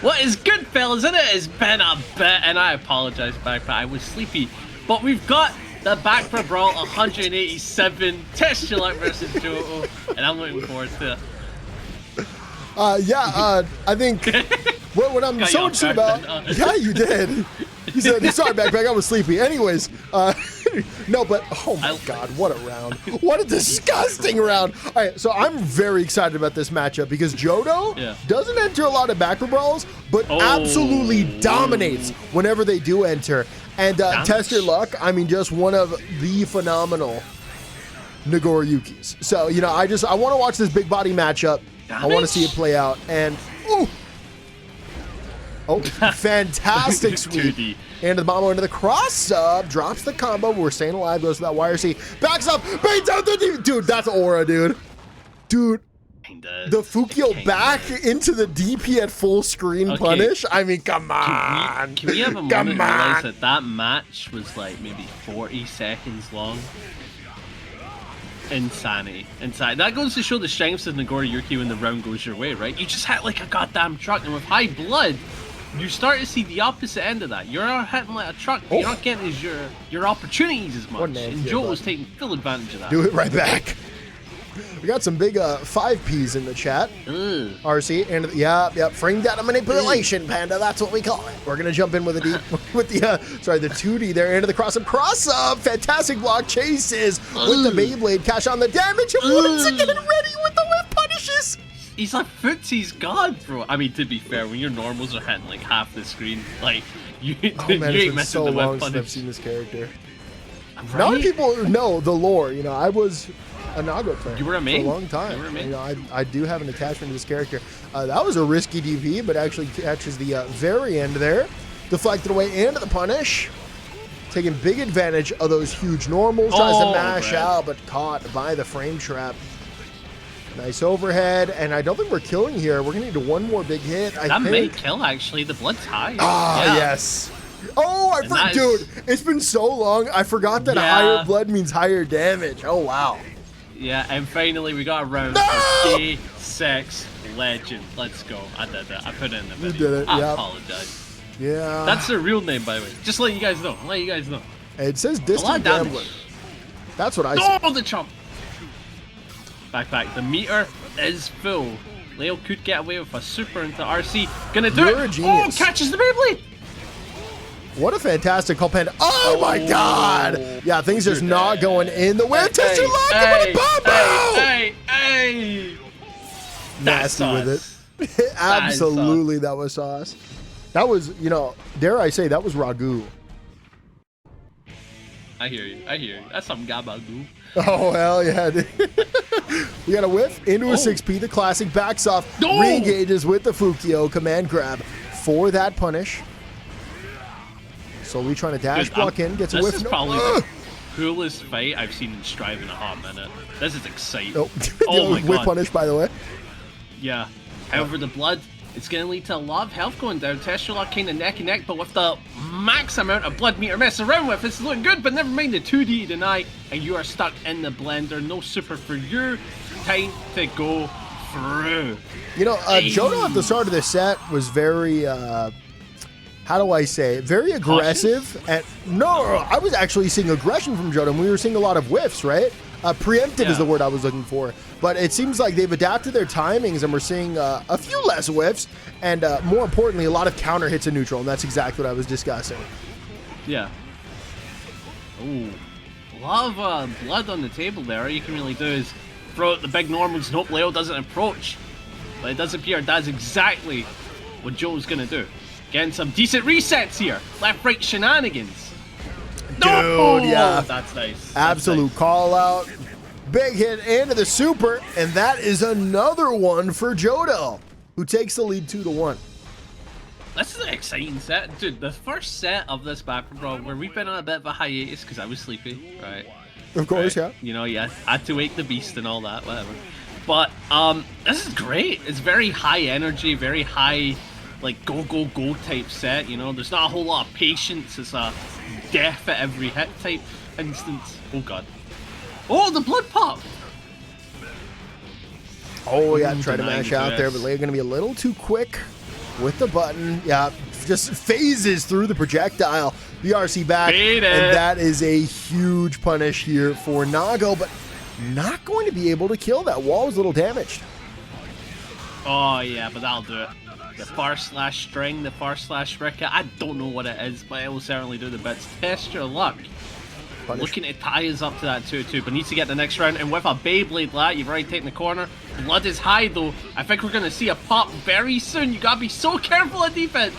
What is good, fellas? And it has been a bit, and I apologize, backpack. I was sleepy, but we've got the baccpaBrawl 187 TestYourLuck versus Johto, and I'm looking forward to it. I think what I'm so interested about. Yeah, you did. You said, sorry, backpack, I was sleepy. Anyways, no, but oh my God, what a round. What a disgusting round. All right, so I'm very excited about this matchup because Johto doesn't enter a lot of baccpaBrawls, but absolutely dominates whenever they do enter. And TestYourLuck, I mean, just one of the phenomenal Nagoriyukis. So, you know, I want to watch this big body matchup. I want to see it play out. And, fantastic sweep. And the bomb into the cross up, drops the combo. We're staying alive, goes to that wire C. Backs up, baits out the DP. Dude, that's aura, dude. Dude, the Fukio back into the DP at full screen punish. I mean, come on. Can we have a moment to realize that that match was like maybe 40 seconds long? Insanity. That goes to show the strengths of Nagoriyuki when the round goes your way, right? You just hit like a goddamn truck, and with high blood, you start to see the opposite end of that. You're not hitting like a truck, but you're not getting your opportunities as much. And Joe was taking full advantage of that. Do it right back. We got some big 5Ps in the chat. RC and yeah, frame data manipulation, Panda. That's what we call it. We're gonna jump in with the the 2D there into the cross up. Fantastic block chases with the Beyblade. Cash on the damage and once again ready with the whip punishes. He's like Footsie's god, bro. I mean, to be fair, when your normals are hitting like half the screen, like you ain't messing so the long whip since punish. I've seen this character. Right? Not many people know the lore. You know, I was a Nago fan for a long time. You know, I do have an attachment to this character. That was a risky DP, but actually catches the very end there. Deflected away into the punish. Taking big advantage of those huge normals. Tries to mash out, but caught by the frame trap. Nice overhead, and I don't think we're killing here. We're going to need one more big hit, I think. That may kill, actually. The blood's high. Yes. Oh, I forgot, dude. It's been so long. I forgot that higher blood means higher damage. Oh, wow. Yeah, and finally we got a round for K6 Legend. Let's go. I did that. I put it in the video. You did it, I apologize. Yeah. That's their real name, by the way. Just let you guys know. It says Distant Gambler. That's what I said. Oh, the chump. Backpack. The meter is full. Leo could get away with a super into RC. Gonna do it. A genius. Oh, catches the Beyblade. What a fantastic call, Panda. Oh my God. Yeah, things just not going in the way. TestYourLuck. Hey. Nasty with it. Absolutely, that was sauce. That was, you know, dare I say, that was ragu. I hear you. That's some gabagoo. Oh, hell yeah, dude. We got a whiff into a 6P. The classic backs off. Re-engages with the Fukio. Command grab for that punish. Slowly trying to dash block in. Gets a whiff. This is probably the coolest fight I've seen in Strive in a hot minute. This is exciting. Oh my God. Whip punish, by the way. Yeah. However, the blood, it's going to lead to a lot of health going down. TestYourLuck kind of neck and neck, but with the max amount of blood meter mess around with, it's looking good, but never mind the 2D deny, and you are stuck in the blender. No super for you. Time to go through. You know, Johto at the start of the set was very, how do I say, very aggressive. And I was actually seeing aggression from Johto, and we were seeing a lot of whiffs, right? Preemptive is the word I was looking for. But it seems like they've adapted their timings, and we're seeing a few less whiffs, and more importantly, a lot of counter hits in neutral, and that's exactly what I was discussing. Yeah. Ooh. A lot of blood on the table there. All you can really do is throw out the big normals and hope Leo doesn't approach. But it does appear that's exactly what Joe's going to do. Getting some decent resets here. Left-right shenanigans. Dude, yeah. That's nice. Absolute call out. Big hit into the super, and that is another one for Johto, who takes the lead 2-1. This is an exciting set. Dude, the first set of this baccpaBrawl, where we've been on a bit of a hiatus because I was sleepy, right? Of course, yeah. You know, I had to wake the beast and all that, whatever. But this is great. It's very high energy, very high, like, go type set, you know? There's not a whole lot of patience. It's a death at every hit type instance. Oh, God. Oh, the blood pop! Oh, yeah, try to mash out there, but Leo going to be a little too quick. with the button. Yeah, just phases through the projectile. BRC back, Beat it. and that is a huge punish here for Nago, but not going to be able to kill. That wall was a little damaged. Oh, yeah, but that'll do it. The // string, the / Ricka, I don't know what it is, but it will certainly do the bits. Test your luck. Punish. Looking to tie us up to that 2-2, but needs to get the next round. And with a Beyblade lat, you've already taken the corner. Blood is high, though. I think we're going to see a pop very soon. You got to be so careful at defense.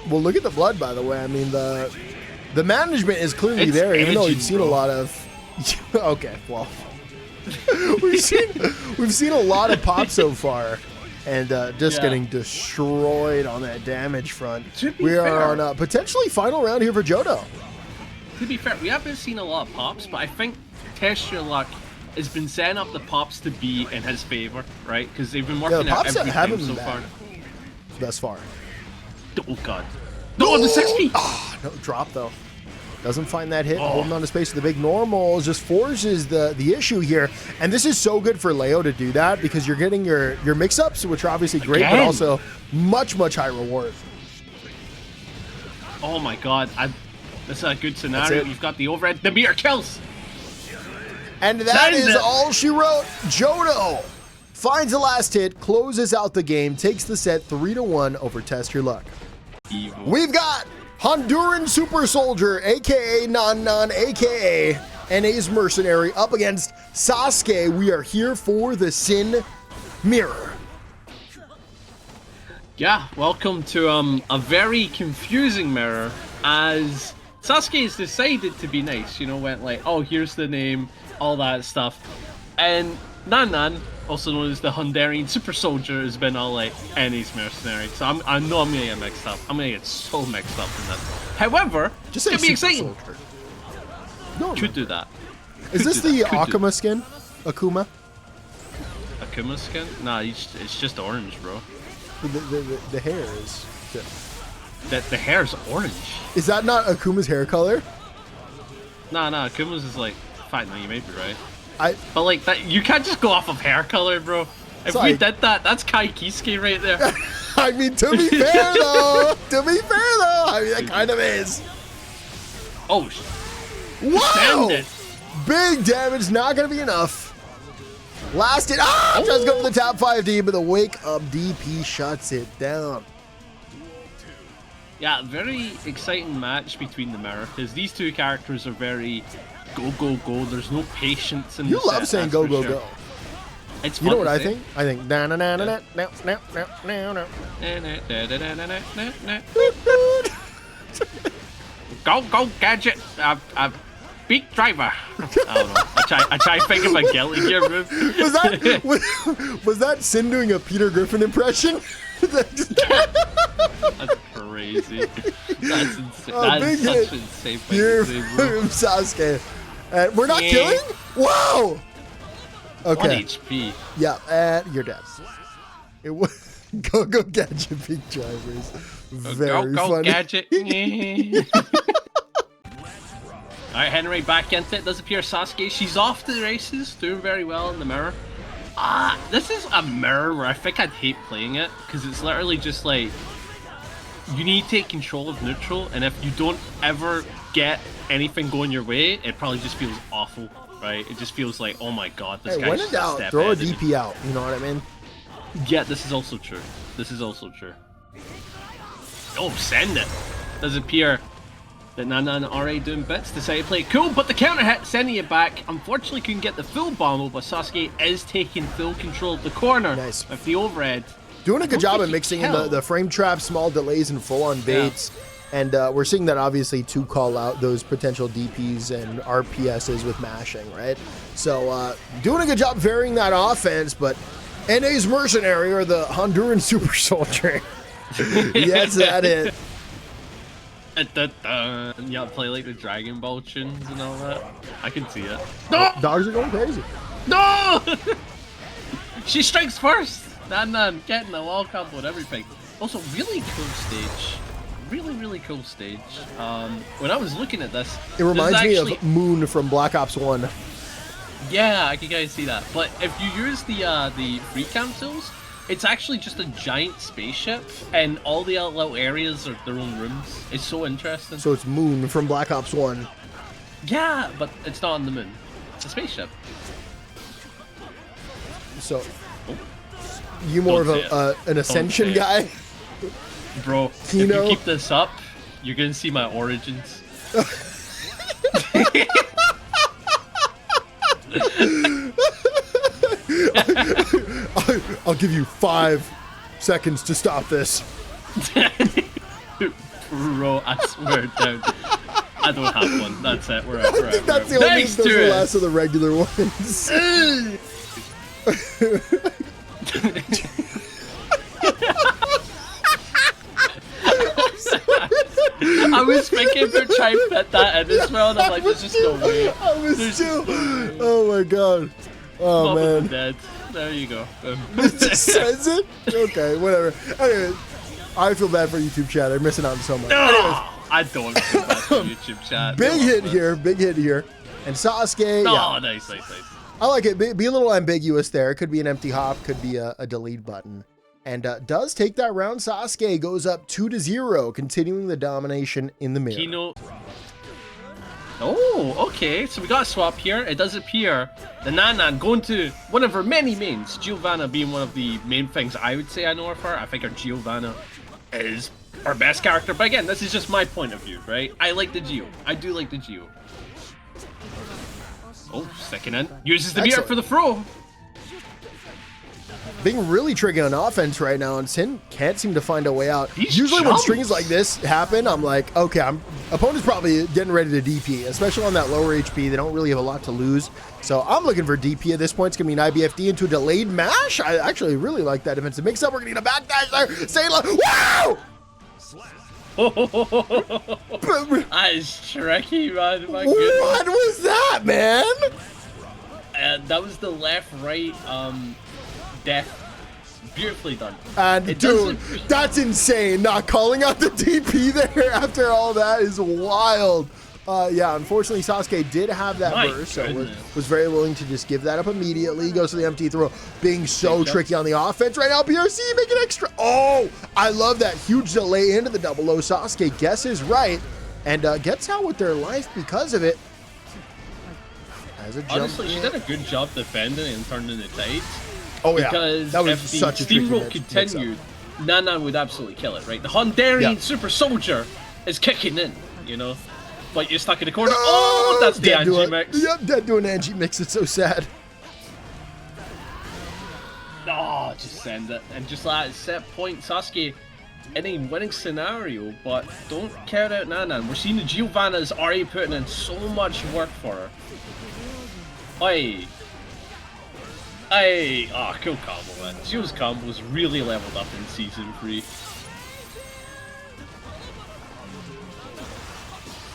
Well, look at the blood, by the way. I mean, the management is clearly It's there, even though edgy, we've seen bro. a lot of... Okay, well... we've seen a lot of pop so far. And just getting destroyed on that damage front. We are on a potentially final round here for Johto. To be fair, we haven't seen a lot of pops, but I think Test Your Luck has been setting up the pops to be in his favor, right? Because they've been working out everything so far. Thus far. Oh, God. No, the 6P! Oh, no drop, though. Doesn't find that hit. Holding on to space with the big normal just forces the issue here. And this is so good for Leo to do that because you're getting your mix-ups, which are obviously great, but also much, much high reward. Oh, my God. This is a good scenario. You've got the overhead. The meter kills! And that is all she wrote. Johto finds the last hit, closes out the game, takes the set 3-1 over Test Your Luck. Evil. We've got Honduran Super Soldier, aka Nan, aka NA's Mercenary, up against SauceQue. We are here for the Sin Mirror. Yeah, welcome to a very confusing mirror, as SauceQue's decided to be nice, you know, went like, oh, here's the name, all that stuff. And Nan, also known as the Honduran Super Soldier, has been all like NA's Mercenary. So I know I'm gonna get mixed up. I'm gonna get so mixed up in this. However, just say it's gonna be exciting. Soldier. No, could do that. Is this the Akuma skin? Akuma? Akuma skin? Nah, it's just orange, bro. The hair is... The hair's orange. Is that not Akuma's hair color? Nah, Akuma's is like... Fine, no, you may be right. But like that, you can't just go off of hair color, bro. If we did that, that's Kiske right there. I mean, to be fair though, I mean, that kind of is. Oh, wow! It. Big damage, not gonna be enough. Last hit, tries to go for the top 5D, but the wake up DP shuts it down. Yeah, very exciting match between the mirror, because these two characters are very go. There's no patience in you the love set, saying that's go. for sure. It's you know what I say. think? I think na na na na na na na na. Go gadget. Beat driver. I don't know. I try to think of a Guilty Gear move. Was that Sin doing a Peter Griffin impression? That's crazy. That's insane. That's such an insane thing to say, bro. SauceQue. We're not killing? Wow! Okay. 1 HP. Yeah, and you're dead. It was go gadget big drivers. Very go funny. Gadget. Alright, Henry back into it. Does appear SauceQue. She's off to the races, doing very well in the mirror. This is a mirror where I think I'd hate playing it, because it's literally just like, you need to take control of neutral, and if you don't ever get anything going your way, it probably just feels awful, right? It just feels like, oh my god, this guy's when in doubt, throw a DP out, you know what I mean? Yeah, this is also true. Oh, send it. Does appear that Nan already doing bits, decided to play cool, but the counter hit, sending it back. Unfortunately couldn't get the full bomb, but SauceQue is taking full control of the corner with the overhead. Doing a good job of mixing in the frame trap, small delays, and full-on baits. Yeah. And we're seeing that obviously to call out those potential DPs and RPSs with mashing, right? So doing a good job varying that offense, but NA's Mercenary, or the Honduran Super Soldier. Yes, that it. Yeah, play like the Dragon Ball tunes and all that. I can see it. No! Dogs are going crazy. No! She strikes first! Nan getting the wall combo and everything. Also, really cool stage. Really cool stage. When I was looking at this, it reminds me of Moon from Black Ops 1. Yeah, I can kind of see that. But if you use the free cam tools, It's actually just a giant spaceship, and all the little areas are their own rooms. It's so interesting. So it's Moon from Black Ops 1. Yeah, but it's not on the moon. It's a spaceship. So, you more of an Ascension guy? Bro, if you keep this up, you're gonna see my origins. I'll give you 5 seconds to stop this. Bro, I swear down. I don't have one. That's it. We're out. I think that's the only those are the last of the regular ones. I was thinking about trying to fit that in as well, and I'm like, there's just no way. I was too. Oh my god. Oh Mom man. and Dad. There you go. It just says it? Okay, whatever. Anyway, I feel bad for YouTube chat. I'm missing out on so much. No, I don't feel bad for YouTube chat. Big hit here. Big hit here. And SauceQue. Oh, yeah. nice. I like it. Be a little ambiguous there. It could be an empty hop. Could be a delete button. And does take that round. SauceQue goes up 2-0, continuing the domination in the mirror. Keynote. Oh, okay. So we got a swap here. It does appear the Nanan going to one of her many mains. Giovanna being one of the main things I would say I know her for. I think her Giovanna is our best character. But again, this is just my point of view, right? I like the Geo. I do like the Geo. Oh, second in. Uses the mirror for the throw. Being really tricky on offense right now, and Sin can't seem to find a way out. These Usually jumps. when strings like this happen, I'm like, okay, opponent's probably getting ready to DP, especially on that lower HP. They don't really have a lot to lose. So I'm looking for DP at this point. It's going to be an IBFD into a delayed mash. I actually really like that defensive mix-up. We're going to need a backdash there. Sayla, wow! That is tricky, man. My goodness. What was that, man? That was the left-right death. Beautifully done. And dude, that's insane. Not calling out the DP there after all that is wild. Yeah, unfortunately, SauceQue did have that burst, so was very willing to just give that up immediately. Goes to the empty throw, being so tricky on the offense right now. BRC making extra. Oh, I love that huge delay into the double O. SauceQue guesses right and gets out with their life because of it. As a jump honestly, she did a good job defending and turning the tides. Oh yeah, because that was if the such a steamroll continued, Nanan would absolutely kill it, right? The Honduran super soldier is kicking in, you know? But you're stuck in the corner. Oh, that's the Angie mix. Yep, dead doing Angie mix. It's so sad. Oh, just send it. And just like set point, SauceQue in a winning scenario, but don't count out Nanan. We're seeing the Giovanna's already putting in so much work for her. Oi. Oh, cool combo, man. Gio's combo was really leveled up in Season 3.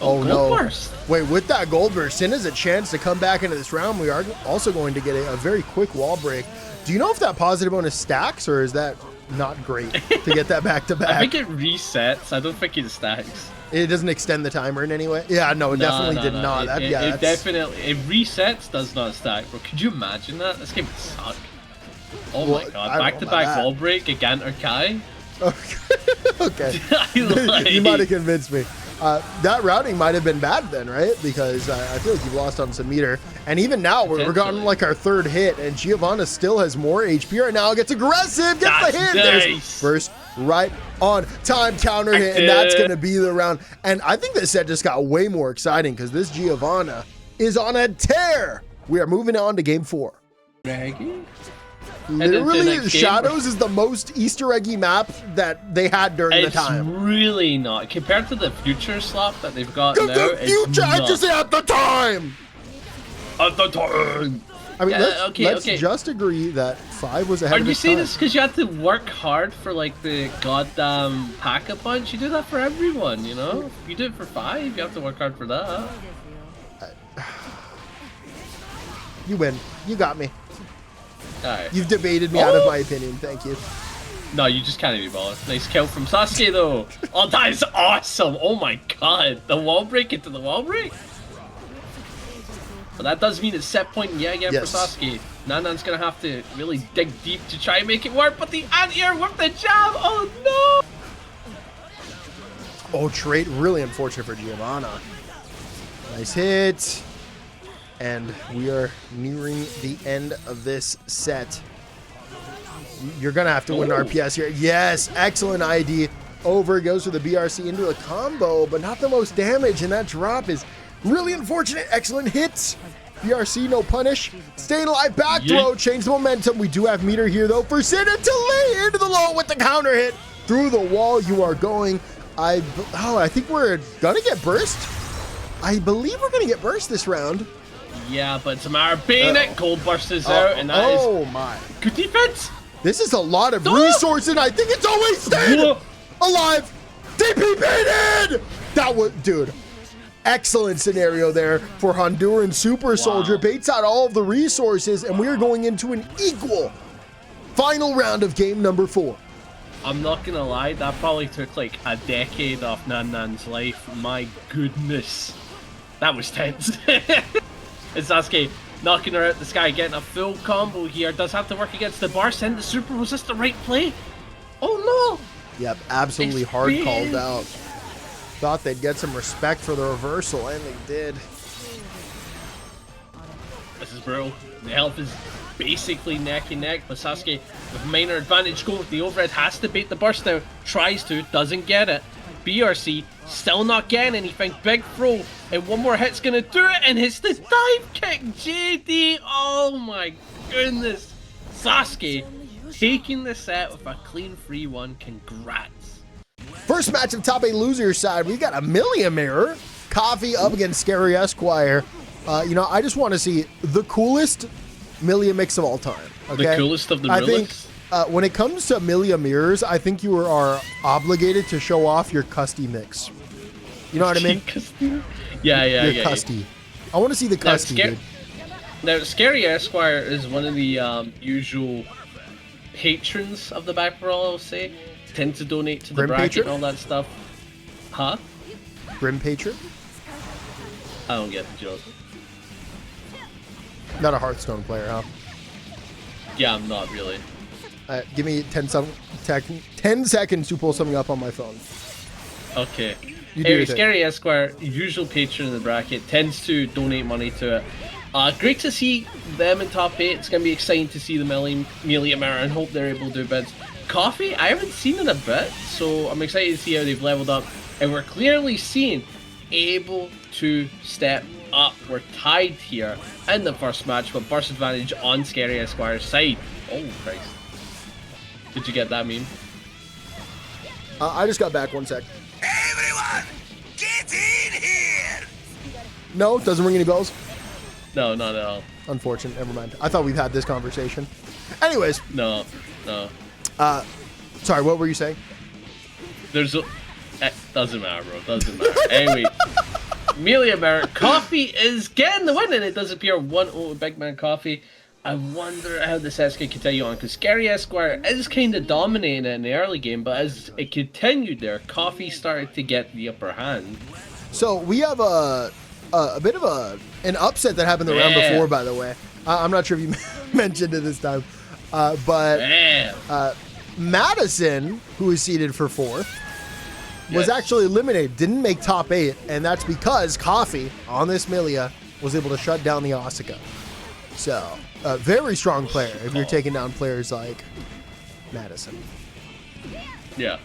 Oh no. Burst. Wait, with that gold burst, Sin has a chance to come back into this round. We are also going to get a very quick wall break. Do you know if that positive bonus stacks, or is that not great to get that back-to-back? I think it resets. I don't think it stacks. It doesn't extend the timer in any way? Yeah, no, it definitely did not. It definitely, it resets, does not stack, bro. Could you imagine that? This game would suck. Oh my god, back-to-back wall break, Gigantor Kai? Okay. You might have convinced me. That routing might have been bad then, right? Because I feel like you've lost on some meter. And even now, we're gotten like our third hit, and Giovanna still has more HP right now. Gets aggressive, gets the hit. Nice. There's first right on time counter hit, and that's going to be the round. And I think this set just got way more exciting because this Giovanna is on a tear. We are moving on to game 4. Maggie? Literally, Shadows is the most Easter eggy map that they had during the time. It's really not. Compared to the future slot that they've got now, the future, I just say at the time! At the time! I mean, let's just agree that 5 was ahead of its time. Are you saying this because you had to work hard for, like, the goddamn Pack-a-Punch? You do that for everyone, you know? If you do it for 5, you have to work hard for that. You win. You got me. Right. You've debated me out of my opinion. Thank you. No, you just can't be bothered. Nice kill from SauceQue, though. Oh, that is awesome. Oh my god. The wall break into the wall break. But that does mean it's set point again for SauceQue. Nanan's gonna have to really dig deep to try and make it work, but the anti-air with the jab, oh no! Oh, trade, really unfortunate for Giovanna. Nice hit. And we are nearing the end of this set. You're gonna have to win RPS here. Yes, excellent ID. Over goes for the BRC into a combo, but not the most damage, and that drop is really unfortunate. Excellent hits. BRC, no punish. Staying alive, back throw, change the momentum. We do have meter here, though, for Sin to lay into the low with the counter hit. Through the wall you are going. I think we're gonna get burst. I believe we're gonna get burst this round. Yeah, but it's a matter of being it. Cold burst is out, and that is my. Good defense. This is a lot of resources, and I think it's always stayed alive. DP baited! That was, dude, excellent scenario there for Honduran Super Soldier. Baits out all of the resources, and we are going into an equal final round of game number 4. I'm not gonna lie, that probably took like a decade off Nanan's life. My goodness. That was tense. It's SauceQue knocking her out the sky, getting a full combo here. Does have to work against the bar. Send the super. Was this the right play? Oh no! Yep, absolutely hard called out. Thought they'd get some respect for the reversal, and they did. This is brutal. The health is basically neck and neck, but SauceQue with minor advantage going with the overhead, has to bait the burst out, tries to, doesn't get it. BRC still not getting anything. Big throw, and one more hit's gonna do it, and hits the dive kick. JD, oh my goodness. SauceQue taking the set with a clean 3-1. Congrats. First match of top 8 loser side, we got a Millia mirror. Coffee up against ScaruEsquire. You know, I just want to see the coolest Millia mix of all time. Okay? The coolest of the I think when it comes to Millia mirrors, I think you are obligated to show off your custy mix. You know what I mean? Yeah. Your custy. I want to see the custy, dude. Now, ScaruEsquire is one of the usual patrons of the baccpaBrawl, I'll say. Tend to donate to the bracket and all that stuff. Huh? Grim Patron? I don't get the joke. Not a Hearthstone player, huh? Yeah, I'm not really. Give me 10 seconds to pull something up on my phone. Okay. Anyway, ScaruEsquire, usual patron in the bracket, tends to donate money to it. Great to see them in top 8. It's going to be exciting to see the Millia mirror and hope they're able to do bits. Coffee, I haven't seen in a bit, so I'm excited to see how they've leveled up. And we're clearly seeing able to step up. We're tied here in the first match, but burst advantage on ScaruEsquire's side. Oh, Christ. Did you get that meme? I just got back 1 sec. Everyone, get in here! No, doesn't ring any bells. No, not at all. Unfortunate, never mind. I thought we've had this conversation. Anyways. No. Sorry, what were you saying? There's a... doesn't matter, bro. Doesn't matter. Anyway, Millia mirror. Coffee is getting the win, and it does appear 1-0 with Big Man Coffee. I wonder how the sets can continue on, because ScaruEsquire is kind of dominating it in the early game, but as it continued there, Coffee started to get the upper hand. So we have a bit of an upset that happened the round before, by the way. I'm not sure if you mentioned it this time, but Madison, who is seeded for 4th, was actually eliminated, didn't make top 8, and that's because Coffee on this Millia was able to shut down the Asuka. So, a very strong player if you're taking down players like Madison. Yeah.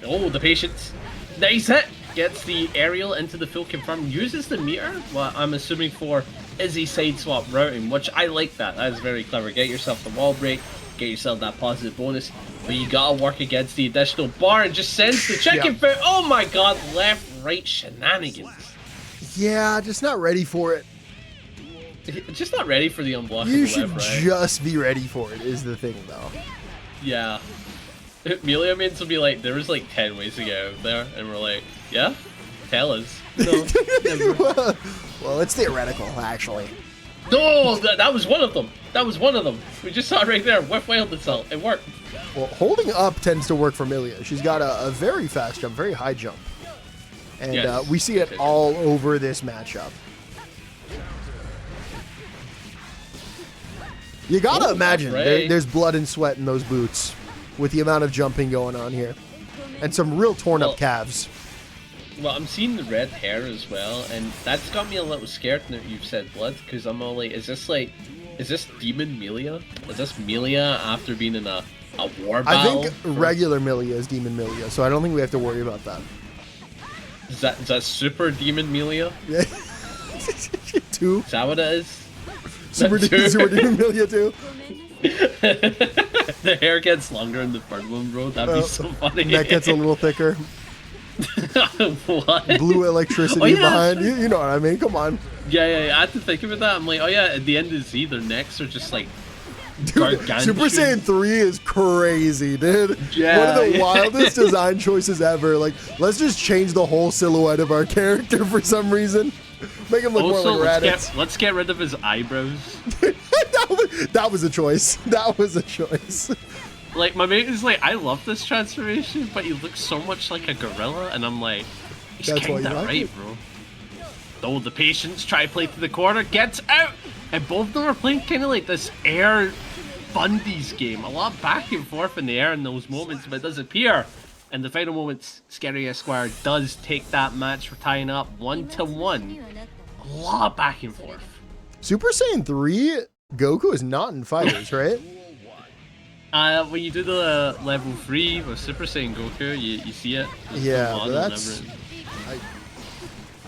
Oh, the patience. Nice hit. Gets the aerial into the full confirm. Uses the meter, well, I'm assuming for Izzy side swap routing, which I like that. That is very clever. Get yourself the wall break, get yourself that positive bonus, but you gotta work against the additional bar and just sends the chicken foot. Oh my god, left, right shenanigans. Yeah, just not ready for it. Just not ready for the unblockable. You should just be ready for it, is the thing, though. Yeah. Millia mains will be like, there was like 10 ways to get out there, and we're like, yeah? Tell us. No, well, it's theoretical, actually. No, that was one of them. That was one of them. We just saw it right there. Whiff wailed itself. It worked. Well, holding up tends to work for Millia. She's got a very fast jump, very high jump. And we see it all over this matchup. You gotta imagine right. there's blood and sweat in those boots with the amount of jumping going on here. And some real torn up calves. Well, I'm seeing the red hair as well, and that's got me a little scared now you've said blood, because I'm all like, is this Demon Millia? Is this Millia after being in a war battle? I think regular Millia is Demon Millia, so I don't think we have to worry about that. Is that Super Demon Millia? Yeah. 2. Is that what it is? Super Demon Millia 2. The hair gets longer in the third one, bro. That'd be so funny. Neck gets a little thicker. What? Blue electricity behind. You know what I mean? Come on. Yeah. I had to think about that. I'm like, oh yeah, at the end is their necks are just like gargantuan. Super Saiyan 3 is crazy, dude. Yeah, one of the wildest design choices ever. Like, let's just change the whole silhouette of our character for some reason. Make him look more like Raditz. Let's get rid of his eyebrows. that was a choice. That was a choice. Like, my mate is like, I love this transformation, but he looks so much like a gorilla, and I'm like, he's kinda right, bro. Though the patients try to play to the corner, gets out! And both of them are playing kind of like this air Bundy's game. A lot back and forth in the air in those moments, but it does appear. In the final moments, ScaruEsquire does take that match for tying up 1-1. A lot back and forth. Super Saiyan 3, Goku is not in fighters, right? When you do the level 3 with Super Saiyan Goku, you see it. Yeah, but that's...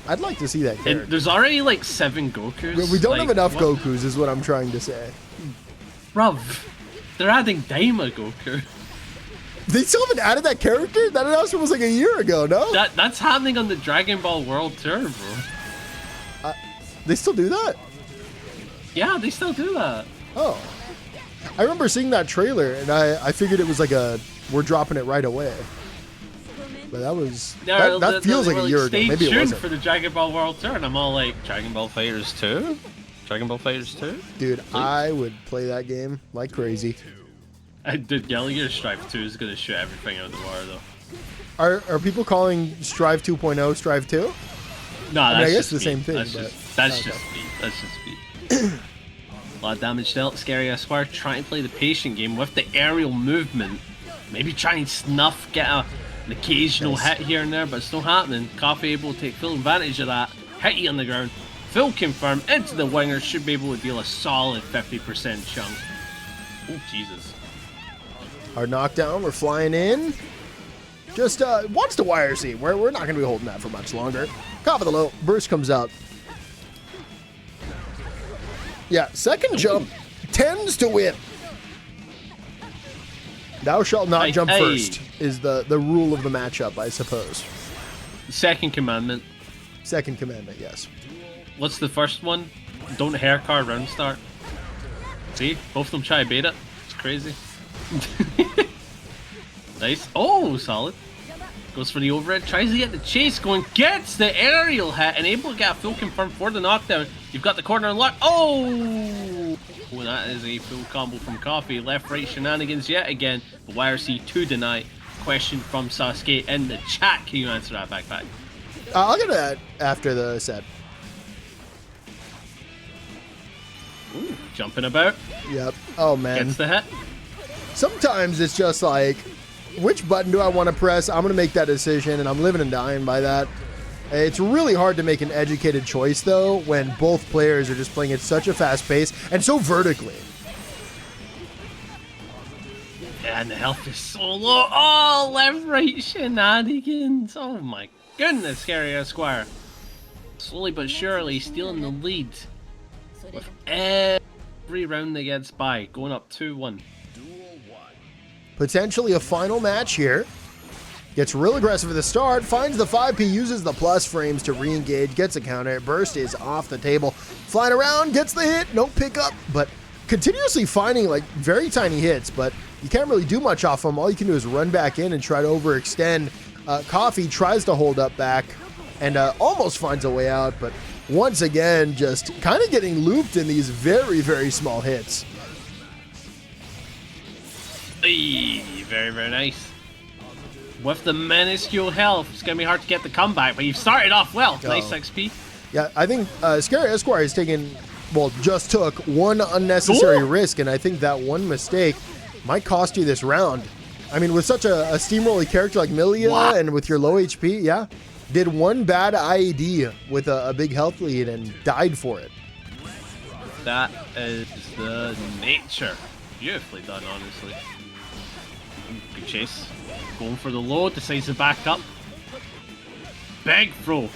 I'd like to see that character. And there's already like 7 Gokus. We don't have enough Gokus is what I'm trying to say. Bruv, they're adding Daima Goku. They still haven't added that character? That announcement was like a year ago, no? That's happening on the Dragon Ball World Tour, bro. They still do that? Yeah, they still do that. Oh. I remember seeing that trailer, and I figured it was like we're dropping it right away. But that was... that feels like a year ago. Maybe it wasn't. For the Dragon Ball World Tour, and I'm all like, Dragon Ball FighterZ 2? Dragon Ball FighterZ 2? Dude, please? I would play that game like crazy. Dude, Gallagher Strive 2 is gonna shoot everything out of the water, though. Are people calling Strive 2.0 Strive 2? No, that's I guess just the same thing. That's just speed. That's just speed. A lot of damage dealt. ScaruEsquire trying to play the patient game with the aerial movement. Maybe try and snuff, get an occasional hit here and there, but it's not happening. Coffee able to take full advantage of that. Hit you on the ground. Full confirm into the winger. Should be able to deal a solid 50% chunk. Oh, Jesus. Our knockdown, we're flying in. Just watch the wire seam. We're not going to be holding that for much longer. Top of the low, burst comes out. Yeah, second jump tends to win. Thou shalt not jump first is the rule of the matchup, I suppose. Second commandment. Second commandment, yes. What's the first one? Don't hair car round start. See? Both of them try to bait it. It's crazy. Nice. Oh, solid. Goes for the overhead. Tries to get the chase going. Gets the aerial hit and able to get a full confirm for the knockdown. You've got the corner unlocked. Oh! Oh, that is a full combo from Coffee. Left-right shenanigans yet again. The YRC to deny. Question from SauceQue in the chat. Can you answer that, backpack? I'll get that after the set. Ooh, jumping about. Yep. Oh, man. Gets the hit. Sometimes it's just like, which button do I want to press? I'm going to make that decision, and I'm living and dying by that. It's really hard to make an educated choice, though, when both players are just playing at such a fast pace and so vertically. And the health is so low. Oh, left-right shenanigans. Oh, my goodness, ScaruEsquire. Slowly but surely stealing the lead with every round that gets by, going up 2-1. Potentially a final match here. Gets real aggressive at the start, finds the 5P, uses the plus frames to re-engage, gets a counter. Burst is off the table. Flying around, gets the hit, no pickup, but continuously finding like very tiny hits, but you can't really do much off them. All you can do is run back in and try to overextend. Coffee tries to hold up back and almost finds a way out, but once again, just kind of getting looped in these very, very small hits. Very, very nice. With the minuscule health, it's going to be hard to get the comeback, but you've started off well. Nice XP. Yeah, I think ScaruEsquire has taken well, just took one unnecessary risk, and I think that one mistake might cost you this round. I mean, with such a steamrolling character like Millia and with your low HP, yeah, did one bad IED with a big health lead and died for it. That is the nature. Beautifully done, honestly. Good chase. Going for the low, decides to back up. Big throw.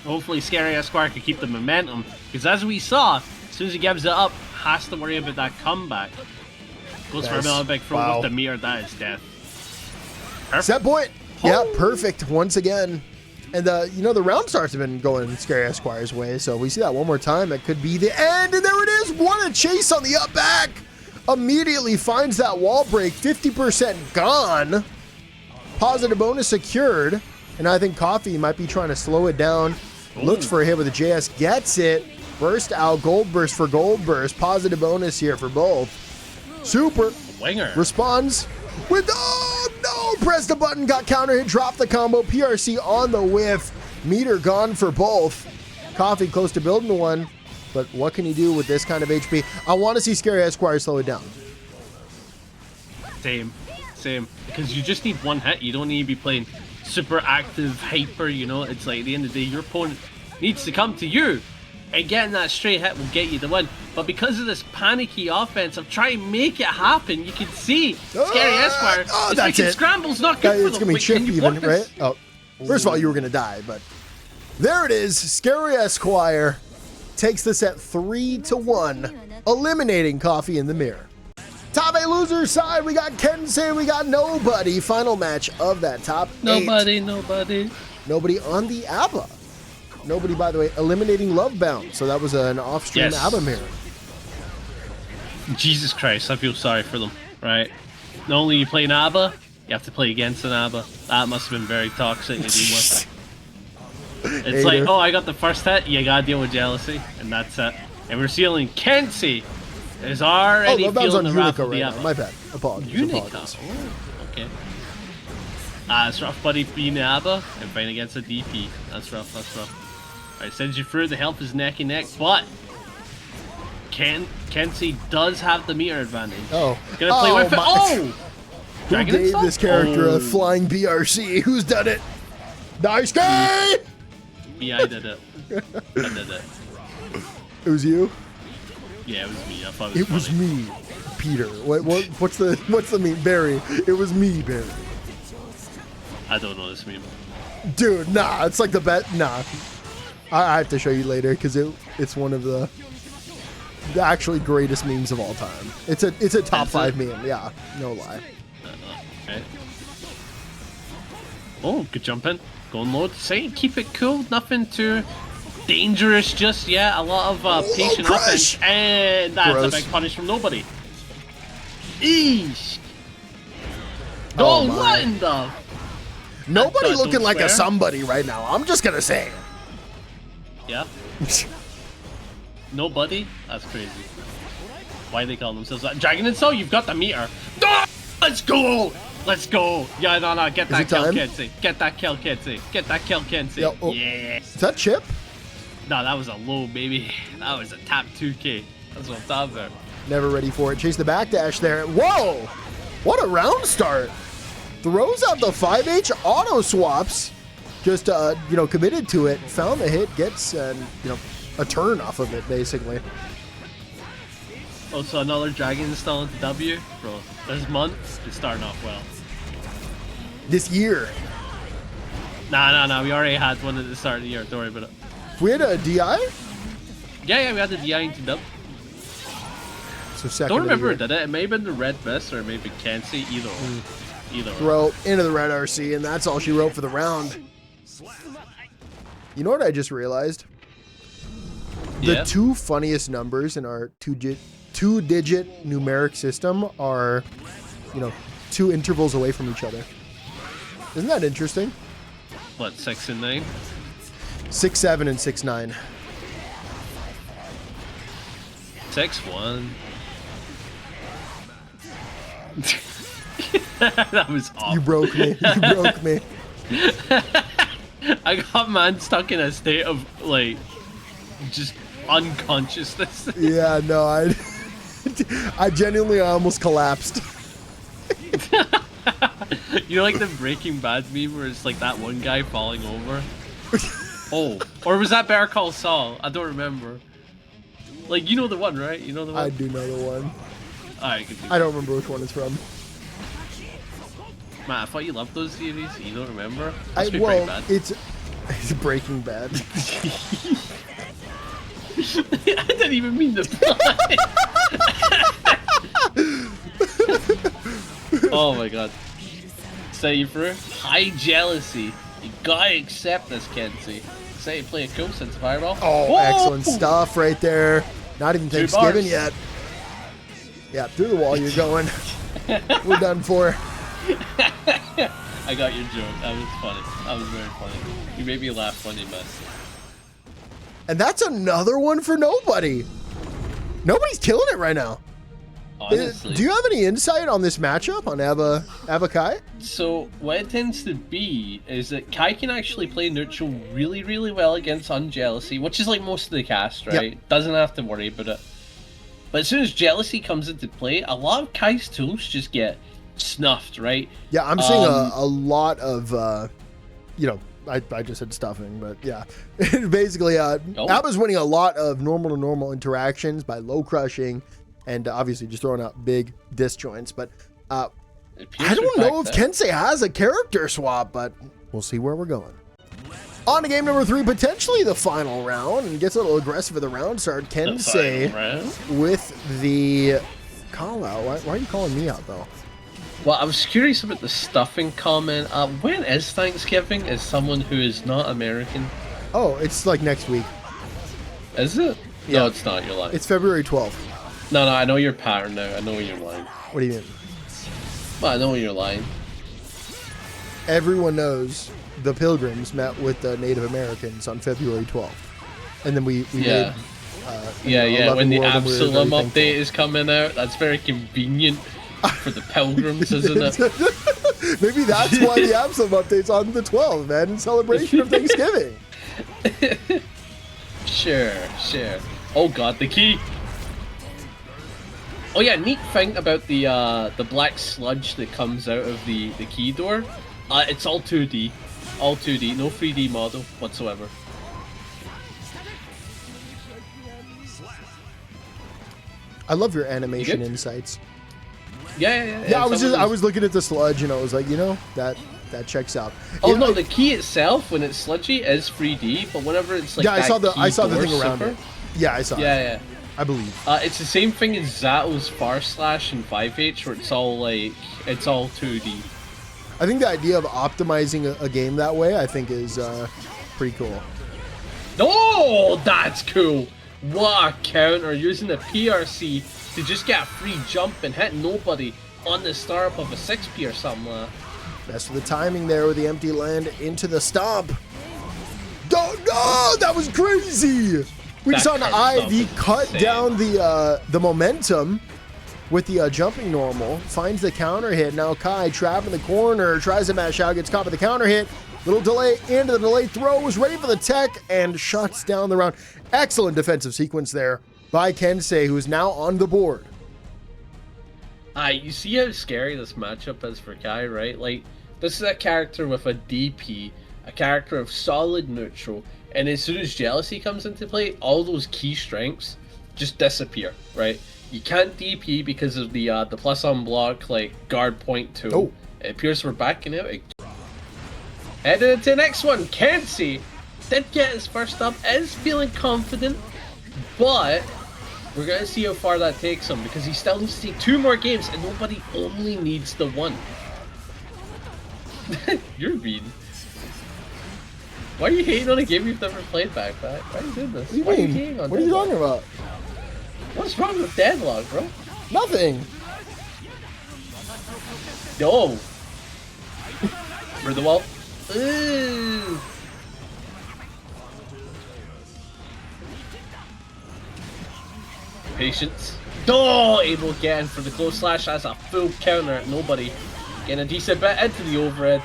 Hopefully ScaruEsquire can keep the momentum, because as we saw, as soon as he gives it up, has to worry about that comeback. Goes for another big throw with the meter. That is death. Perfect. Set point. Yeah, perfect once again. And you know, the round starts have been going ScaruEsquire's way, so we see that one more time. That could be the end, and there it is. What a chase on the up back. Immediately finds that wall break. 50% gone. Positive bonus secured. And I think Coffee might be trying to slow it down. Looks for a hit with a JS. Gets it. Burst out. Gold burst for gold burst. Positive bonus here for both. Super. Winger. Responds with, oh no, press the button, got counter hit, dropped the combo, PRC on the whiff, meter gone for both. Coffee close to building one, but what can he do with this kind of HP? I want to see ScaruEsquire slow it down. Same, because you just need one hit. You don't need to be playing super active, hyper, you know. It's like at the end of the day, your opponent needs to come to you, and getting that straight hit will get you the win. But because of this panicky offense of trying to make it happen, you can see ScaruEsquire is making scrambles not good for it's them. Gonna be chip even, right? Oh, first of all, you were gonna die, but there it is. ScaruEsquire takes the set 3-1, eliminating Coffee in the mirror. Top 8 losers side, we got Kensei, we got nobody. Final match of that top 8. Nobody on the ABBA. Nobody, by the way, eliminating Lovebound. So that was an off-stream ABBA mirror. Jesus Christ, I feel sorry for them, right? Not only you play an ABBA, you have to play against an ABBA. That must have been very toxic to deal with. It's like, oh, I got the first hit, you gotta deal with jealousy, and that's it. And we're seeing Kensei is already feeling the wrath of the ABBA. My bad. Apologies. Oh, okay. It's rough, buddy, being the ABBA and fighting against a DP. That's rough, Alright, sends you through. The health is neck and neck, but Kensei does have the meter advantage. Oh. Gonna play with it. Oh! Who gave this character a flying BRC? Who's done it? Nice guy! Yeah, I did it. It was you? Yeah, it was me. I thought it was me, Peter. What's the meme? Barry. It was me, Barry. I don't know this meme. Dude, nah, it's like the bet. Nah. I have to show you later because it's one of the actually greatest memes of all time. It's a top 5 meme. Yeah, no lie. Okay. Oh, good jump in. Going low. Say keep it cool. Nothing too dangerous just yet. A lot of patient offense, and that's a big punish from nobody. Eesh. Oh, what in the? Nobody looking like a somebody right now. I'm just gonna say it. Yeah. Nobody? That's crazy. Why they call themselves that? Dragon and Soul, you've got the meter. Oh, let's go! Let's go! Yeah, no, get that kill, Kensei. Get that kill, Kensei. Get that kill, Kensei. Yeah. Is that chip? No, that was a low, baby. That was a top 2K. That's what I'm talking about. Never ready for it. Chase the backdash there. Whoa! What a round start. Throws out the 5H auto swaps. Just, you know, committed to it. Found the hit, gets, you know, a turn off of it, basically. Oh, so another Dragon install into W? Bro, this month is starting off well. This year. Nah. We already had one at the start of the year. Don't worry about it. We had a DI? Yeah, we had the DI into W. So second. Don't remember who did it. It may have been the Red Mist or maybe Kensei. Either. Throw into the red RC, and that's all she wrote for the round. You know what I just realized? The 2 funniest numbers in our two-digit numeric system are, you know, 2 intervals away from each other. Isn't that interesting? What, 6 and 9? 6-7 and 6-9. 6-1. That was awful. You broke me. You broke me. I got man stuck in a state of like just unconsciousness. Yeah, no, I genuinely almost collapsed. You know, like the Breaking Bad meme where it's like that one guy falling over? Oh, or was that Better Call Saul? I don't remember. Like, you know the one, right? You know the one? I do know the one. Alright, I don't remember which one it's from. Man, I thought you loved those series. You don't remember? Well, it's Breaking Bad. I didn't even mean to play. Oh my god. Set you through? High jealousy. You gotta accept this, Kensei. Say you play a cool sense of fireball. Oh, excellent stuff right there. Not even Thanksgiving yet. Yeah, through the wall you're going. We're done for. I got your joke. That was funny. That was very funny. You made me laugh funny, man. And that's another one for nobody. Nobody's killing it right now. Honestly. Do you have any insight on this matchup on Ava Kai? So what it tends to be is that Kai can actually play neutral really, really well against Unjealousy, which is like most of the cast, right? Yep. Doesn't have to worry about it. But as soon as Jealousy comes into play, a lot of Kai's tools just get snuffed, right? Yeah, I'm seeing a lot of, you know, I just said stuffing, but yeah. Basically, Ava's winning a lot of normal to normal interactions by low crushing and obviously just throwing out big disjoints. But I don't know if Kensei has a character swap, but we'll see where we're going. On to game number 3, potentially the final round, and gets a little aggressive at the round start. Kensei with the call out. Why are you calling me out though? Well, I was curious about the stuffing comment. When is Thanksgiving as someone who is not American? Oh, it's like next week. Is it? Yeah. No, it's not. You're lying. It's February 12th. No, I know your pattern now. I know you're lying. What do you mean? Well, I know you're lying. Everyone knows the Pilgrims met with the Native Americans on February 12th. And then we made... when the Absalom update is coming out, that's very convenient for the Pilgrims, isn't it? Maybe that's why the Absalom update's on the 12th, man, in celebration of Thanksgiving. Sure. Oh god, the key. Oh yeah, neat thing about the black sludge that comes out of the key door. It's all 2D. All 2D, no 3D model whatsoever. I love your animation insights. Yeah. I was looking at the sludge and I was like, you know, that checks out. Oh no, the key itself when it's sludgy is 3D, but whenever it's like I saw the thing around it. Yeah, I saw it. Yeah. I believe. It's the same thing as Zato's Far Slash and 5H, where it's all 2D. I think the idea of optimizing a game that way, I think, is pretty cool. Oh, that's cool! What a counter, using the PRC to just get a free jump and hit nobody on the startup of a 6P or something like that. Best of the timing there with the empty land into the stomp. No, that was crazy! We just saw an IV cut down the momentum with the jumping normal. Finds the counter hit. Now Kai trapped in the corner. Tries to mash out. Gets caught with the counter hit. Little delay into the delay throw. Was ready for the tech and shuts down the round. Excellent defensive sequence there by Kensei, who is now on the board. You see how scary this matchup is for Kai, right? Like, this is a character with a DP, a character of solid neutral, and as soon as Jealousy comes into play, all those key strengths just disappear, right? You can't DP because of the plus on block, like, guard point tool. Oh. It appears we're backing out again. Heading into the next one, Kensei did get his first up, is feeling confident, but we're going to see how far that takes him, because he still needs to take 2 more games, and nobody only needs the 1. You're mean. Why are you hating on a game you've never played, baccpack? Why are you doing this? What are you hating on? What are you talking about? What's wrong with Deadlock, bro? Nothing. No. For the wall. Ooh. Patience. Oh, able to get in for the close slash. That's a full counter at nobody. Getting a decent bit into the overhead.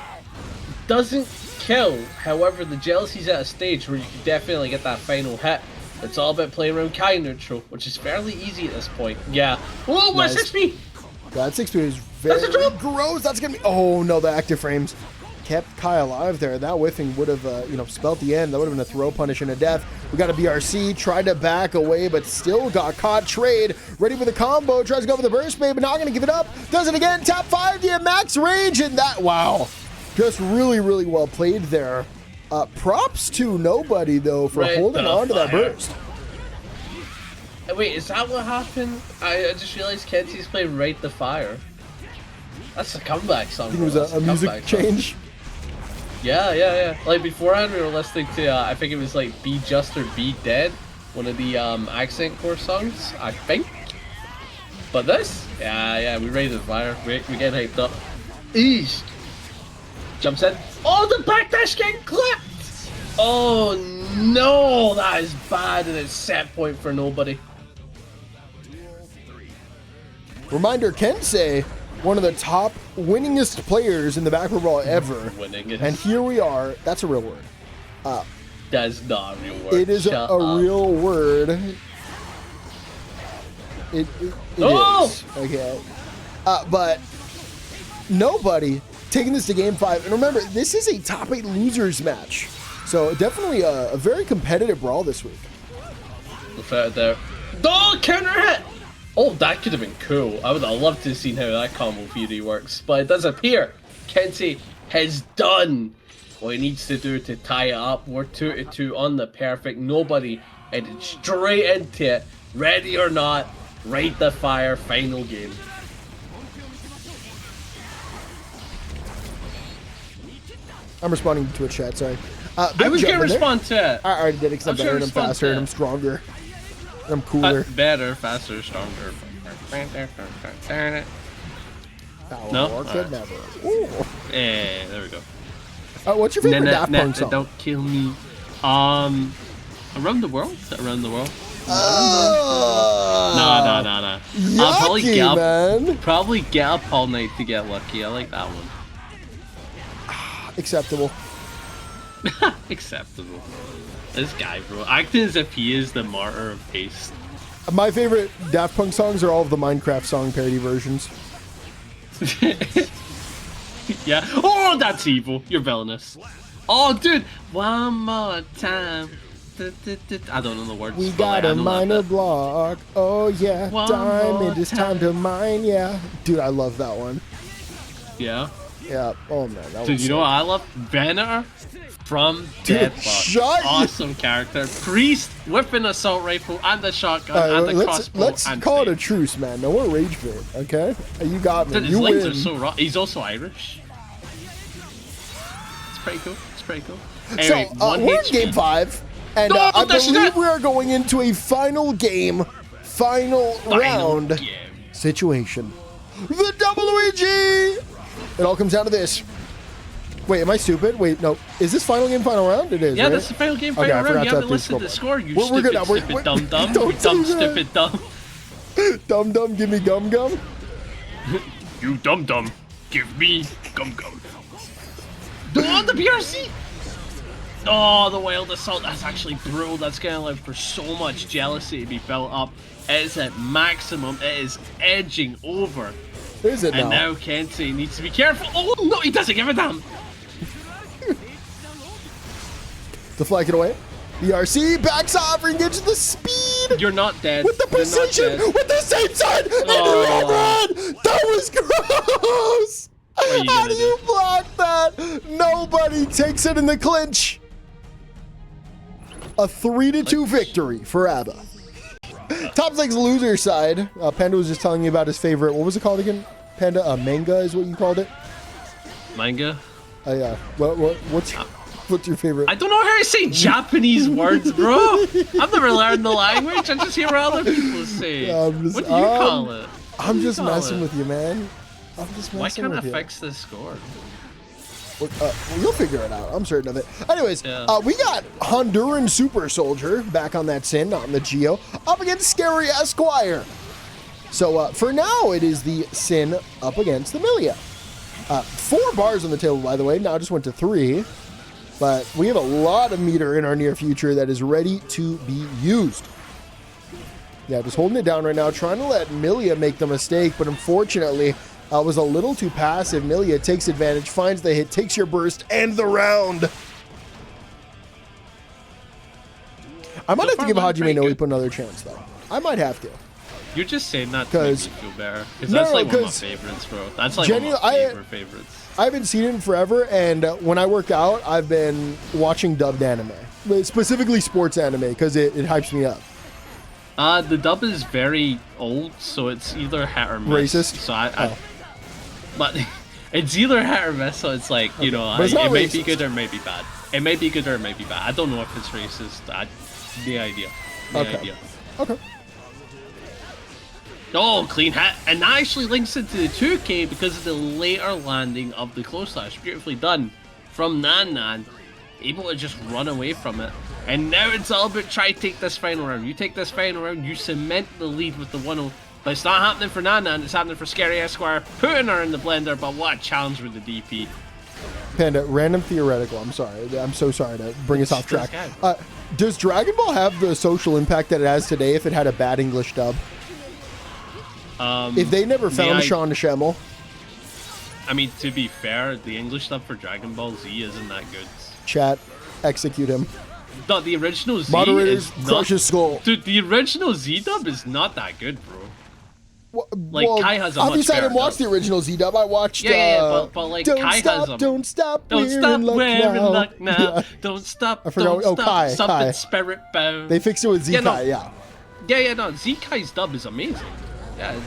Doesn't kill. However, the Jealousy's at a stage where you can definitely get that final hit. It's all about playing around Kai neutral, which is fairly easy at this point. Yeah. Whoa, what's Nice. 6p? That 6p is very gross. That's gonna be. Oh no, the active frames kept Kai alive there. That whiffing would have, you know, spelled the end. That would have been a throw punish and a death. We got a BRC, tried to back away, but still got caught. Trade, ready for the combo, tries to go for the burst bait, but not gonna give it up. Does it again, tap 5 to max range, and that, wow. Just really, really well played there. Props to nobody, though, for holding on to that burst. Wait, is that what happened? I just realized Kensei's playing Right the Fire. That's a comeback song. I think it was a music change. Yeah. Like beforehand, we were listening to I think it was like Be Just or Be Dead, one of the accent core songs, I think. But this, yeah, we raised the fire. We get hyped up. Eesh. Jumps in. Oh, the backdash getting clipped. Oh no, that is bad, and it's set point for nobody. Reminder, Kensei, one of the top winningest players in the baccpaBrawl ever. Winningest. And here we are. That's a real word. That's not a real word. It is a real word. It is. Okay. But nobody taking this to game 5. And remember, this is a top 8 losers match. So definitely a very competitive brawl this week. Look at it there. Oh, counter hit! Oh, that could have been cool. I would have loved to have seen how that combo theory works. But it does appear Kensei has done what he needs to do to tie it up. We're 2-2 on the perfect. Nobody headed straight into it. Ready or not, Right the Fire final game. I'm responding to a chat, sorry. I was going to respond to it. I already did it because I'm better and I'm faster and I'm stronger. And I'm cooler. Better, faster, stronger. No? Never. Ooh. Yeah, there we go. What's your favorite Daft Punk song? Don't kill me. Around the World? Around the World? No. Yucky, probably get up all night to get lucky. I like that one. Acceptable. Acceptable. This guy, bro, acting as if he is the martyr of taste. My favorite Daft Punk songs are all of the Minecraft song parody versions. Yeah. Oh, that's evil. You're villainous. Oh, dude. One more time. I don't know the words. We got a miner block. Oh, yeah. Diamond, it's time to mine. Yeah. Dude, I love that one. Yeah. Yeah. Oh, man. That Dude, you know what I love? Venator from Deadlock. Awesome character. Priest with an assault rifle and a shotgun and a crossbow. Let's call it a truce, man. No more rage bait, okay? You got me. Dude, his legs are so raw. He's also Irish. It's pretty cool. It's pretty cool. Anyway, so, we're in game 5. And I believe we are going into a final game, final round situation. The double Luigi! It all comes down to this. Wait, am I stupid? Wait, no. Is this final game, final round? It is, yeah, right? that's the final game, final round. You haven't listened to the score, you stupid dumb-dumb. You dumb, stupid dumb. Dumb-dumb, give me gum-gum? You dumb-dumb, give me gum-gum. Oh, the BRC! Oh, the wild assault. That's actually brutal. That's going to allow for so much jealousy to be built up. It is at maximum. It is edging over. Is it and now Kensei needs to be careful. Oh, no, he doesn't give a damn. Deflect it away. BRC backs off and gets the speed. You're not dead. With the precision. With the same side. Oh. And that was gross. How do you block that? Nobody takes it in the clinch. A 3-2 victory for ABBA. Top 6 loser side. Panda was just telling me about his favorite. What was it called again? Panda, manga is what you called it? Manga? Yeah. What's your favorite? I don't know how to say Japanese words, bro. I've never learned the language. I just hear what other people say. What do you call it? I'm just messing with you, man. I'm just messing with you. Why can't I fix this score? You'll figure it out. I'm certain of it. Anyways, we got Honduran Super Soldier back on that Sin, on the Geo, up against ScaruEsquire. So for now, it is the Sin up against the Millia. 4 bars on the table, by the way. Now just went to 3. But we have a lot of meter in our near future that is ready to be used. Yeah, just holding it down right now, trying to let Millia make the mistake, but unfortunately, was a little too passive. Millia takes advantage, finds the hit, takes your burst, and the round. I might have to give Hajime no Ippo another chance, though. I might have to. You're just saying that to make me feel better. Because that's like one of my favorites, bro. That's like one of my favorites. I haven't seen it in forever, and when I work out, I've been watching dubbed anime. Specifically sports anime, because it hypes me up. The dub is very old, so it's either hit or miss. Racist? So but it's either hit or miss, so it's like, you know, it may be good or may be bad. It may be good or it may be bad. I don't know if it's racist. The idea. Okay. Oh, clean hit. And that actually links into the 2K because of the later landing of the close slash. Beautifully done from Nan. Able to just run away from it. And now it's all about try to take this final round. You take this final round, you cement the lead with the 1-0. But it's not happening for Nan, it's happening for ScaruEsquire, putting her in the blender, but what a challenge with the DP. Panda, random theoretical, I'm sorry. I'm so sorry to bring us off track. Does Dragon Ball have the social impact that it has today if it had a bad English dub? If they never found Sean Schemmel? I mean, to be fair, the English dub for Dragon Ball Z isn't that good. Chat, execute him. No, the original Z Moderators, is crush his skull. Dude, the original Z dub is not that good, bro. Well, Kai has a obviously I didn't watch the original Z dub. I watched. But like Kai has a. Don't stop wearing luck now. Yeah. Don't stop. I forgot. Don't stop. Kai. Something spirit bound. They fixed it with Z Kai. No, Z Kai's dub is amazing. Yeah,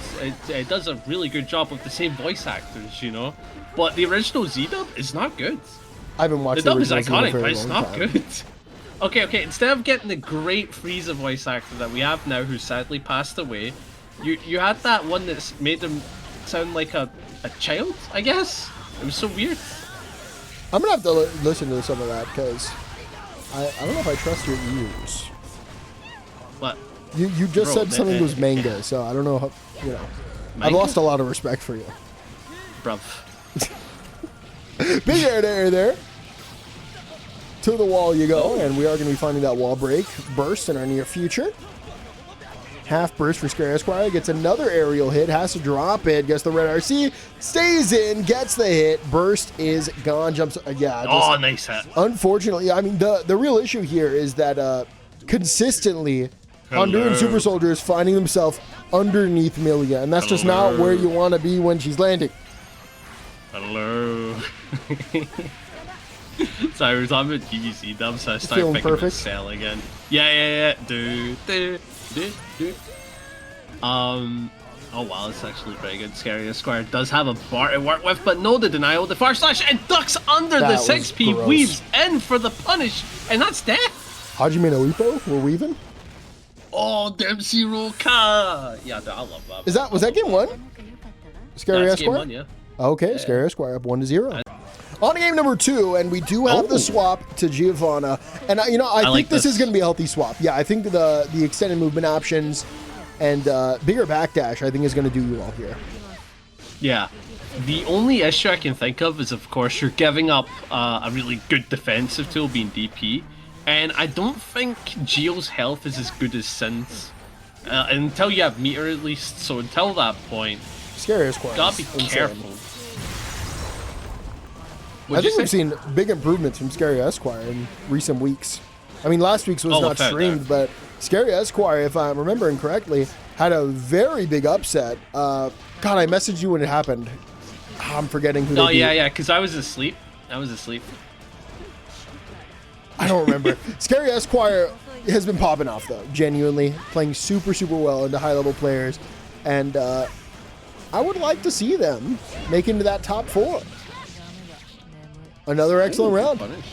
it does a really good job with the same voice actors, you know. But the original Z dub is not good. I haven't watched the dub is iconic, but it's not good. Okay. Instead of getting the great Frieza voice actor that we have now, who sadly passed away, you had that one that made him sound like a child, I guess. It was so weird. I'm gonna have to listen to some of that because I don't know if I trust your ears. What? You just said something was manga, so I don't know how, you know. Manga? I've lost a lot of respect for you. Bruv. Big air there. To the wall you go, and we are going to be finding that wall break burst in our near future. Half burst for ScaruEsquire, gets another aerial hit, has to drop it, gets the red RC, stays in, gets the hit, burst is gone, jumps, nice hit. Unfortunately, I mean, the real issue here is that consistently, Honduran Super Soldier is finding himself underneath Millia, and that's just not where you want to be when she's landing. Hello. Sorry, we're talking about GGC dubs, so I started picking up Cell again. Yeah. Oh wow, it's actually pretty good. ScaruEsquire does have a bar to work with, but no, the denial, the far slash, and ducks under the 6P, weaves in for the punish, and that's death. Hajime no Ippo, we're weaving. Oh, Dempsey Roka! Yeah, I love that. Was that game one? ScaruEsquire? Game one, yeah. Okay, ScaruEsquire up 1-0. On to game number 2, and we do have the swap to Giovanna. And, I think like this is going to be a healthy swap. Yeah, I think the extended movement options and bigger backdash, I think, is going to do you well here. Yeah. The only issue I can think of is, of course, you're giving up a really good defensive tool being DP. And I don't think Gio's health is as good as Sin's. Until you have meter, at least. So until that point, ScaruEsquire gotta be careful. I think we've seen big improvements from ScaruEsquire in recent weeks. I mean, last week's was not streamed, but ScaruEsquire, if I'm remembering correctly, had a very big upset. God, I messaged you when it happened. I'm forgetting who they beat. Yeah, because I was asleep. I don't remember. ScaruEsquire has been popping off, though, genuinely. Playing super, super well into high-level players. And I would like to see them make into that top 4. Another excellent round. Punish.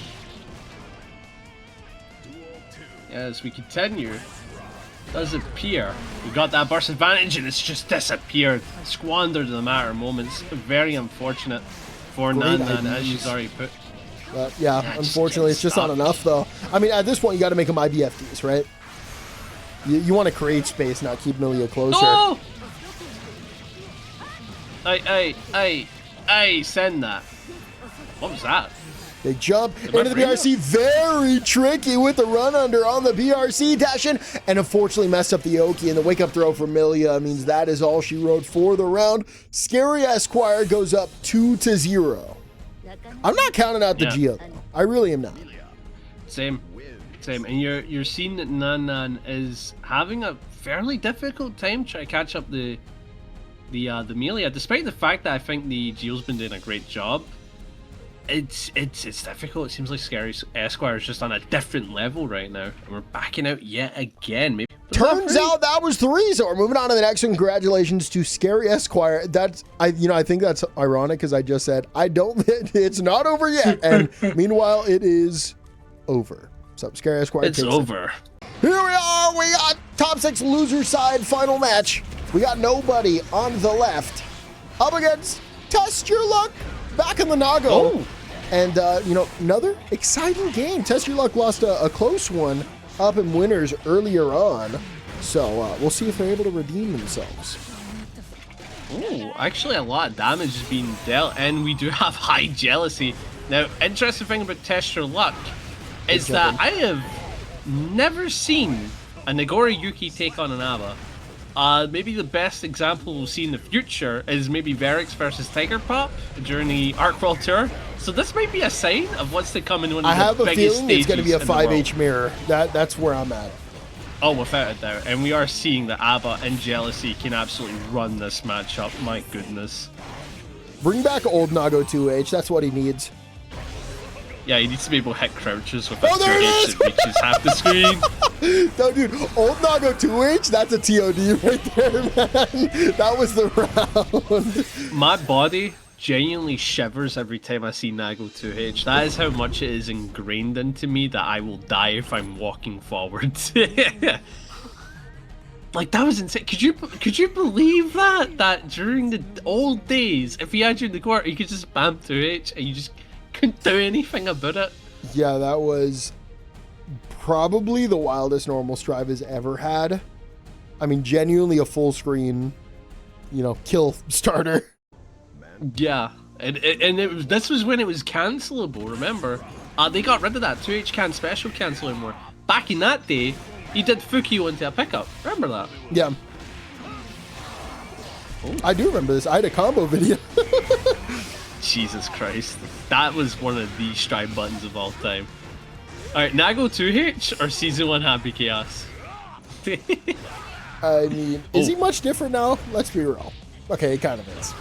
As we continue, does appear we got that burst advantage and it's just disappeared, squandered in a matter of moments. Very unfortunate for Nan, as she's already put. Yeah, unfortunately, it's just not enough, though. I mean, at this point, you got to make them IBFDs, right? You want to create space, not keep Millia closer. No! Hey, send that. What was that? They jump into the BRC. Very tricky with the run under on the BRC. Dash in and unfortunately messed up the Oki. And the wake up throw for Millia means that is all she wrote for the round. ScaruEsquire goes up 2-0. I'm not counting out the Geo, though. I really am not. Same. And you're seeing that Nan is having a fairly difficult time trying to catch up the Millia, despite the fact that I think the Geo's been doing a great job. It's difficult. It seems like ScaruEsquire is just on a different level right now, and we're backing out yet again. Maybe turns out that was 3, so we're moving on to the next one. Congratulations to ScaruEsquire. I think that's ironic because I just said it's not over yet, and meanwhile it is over. So ScaruEsquire, it's over. Here we are. We got top 6 loser side final match. We got nobody on the left up against TestYourLuck back in the Nago. Oh. And, another exciting game. TestYourLuck lost a close one up in winners earlier on. So we'll see if they're able to redeem themselves. Oh, actually a lot of damage is being dealt, and we do have high jealousy. Now, interesting thing about TestYourLuck is that I have never seen a Nagoriyuki take on an ABBA. Maybe the best example we'll see in the future is maybe Verix versus Tiger Pop during the Arc World Tour. So this might be a sign of what's to come in one of the biggest stages. I have a feeling it's going to be a 5H mirror. That's where I'm at. Oh, without a doubt. And we are seeing that ABBA and Jealousy can absolutely run this matchup. My goodness. Bring back old Nago 2H. That's what he needs. Yeah, he needs to be able to hit crouches with a 2H that reaches half the screen. No, dude, old Nago 2H, that's a TOD right there, man. That was the round. My body genuinely shivers every time I see Nago 2H. That is how much it is ingrained into me that I will die if I'm walking forward. Like, that was insane. Could you believe that? That during the old days, if he had you in the court, you could just spam 2H and you just couldn't do anything about it. Yeah, that was probably the wildest normal strive has ever had. I mean, genuinely a full screen, kill starter. Yeah, and this was when it was cancelable. Remember, they got rid of that 2H can special cancel anymore. Back in that day, you did Fukio into a pickup. Remember that? Yeah. Oh. I do remember this. I had a combo video. Jesus Christ. That was one of the strive buttons of all time. Alright, Nago 2H or Season 1 Happy Chaos? I mean, is he much different now? Let's be real. Okay, he kind of is.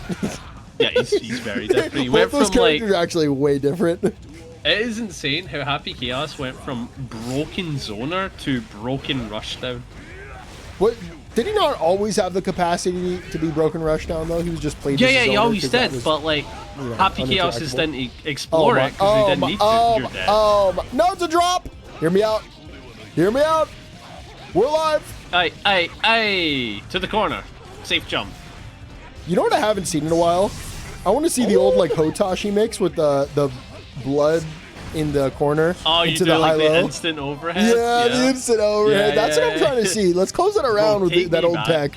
Yeah, he's very different. He went those characters are actually way different. It is insane how Happy Chaos went from broken zoner to broken rushdown. What? Did he not always have the capacity to be broken rushdown though? He was just playing. Yeah, he always did. But like, Happy Chaos just didn't explore it because he didn't need to. You're dead. No, it's a drop. Hear me out. Hear me out. We're live. Aye, to the corner. Safe jump. You know what I haven't seen in a while? I want to see the old like Hotashi mix with the blood in the corner. Oh, you do like the instant overhead? Yeah, the instant overhead. That's what I'm trying to see. Let's close it around with that old tech.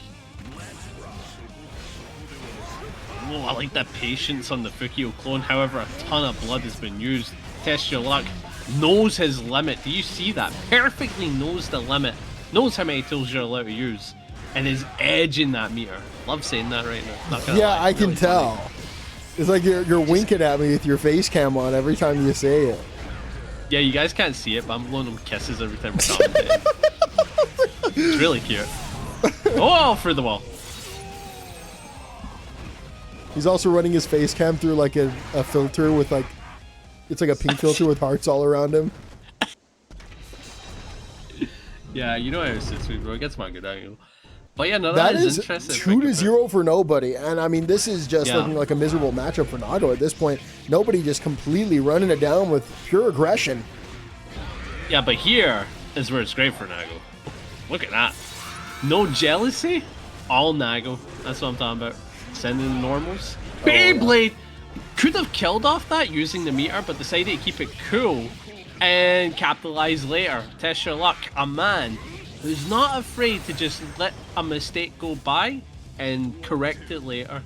Oh, I like that patience on the Fukio clone. However, a ton of blood has been used. TestYourLuck knows his limit. Do you see that? Perfectly knows the limit. Knows how many tools you're allowed to use. And is edging that meter. Love saying that right now. Not gonna lie. I can tell. It's like you're winking at me with your face cam on every time you say it. Yeah, you guys can't see it, but I'm blowing them kisses every time we're commentating. It's really cute. Oh, through the wall. He's also running his face cam through like a filter with like, it's like a pink filter with hearts all around him. Yeah, you know how it sits me, bro. It gets my good angle. But yeah, no, that is interesting. 2-0 for nobody. And I mean, this is just looking like a miserable matchup for Nago at this point. Nobody just completely running it down with pure aggression. Yeah, but here is where it's great for Nago. Look at that. No jealousy, all Nago. That's what I'm talking about. Sending the normals. Beyblade could have killed off that using the meter, but decided to keep it cool and capitalize later. TestYourLuck, a man who's not afraid to just let a mistake go by and correct it later.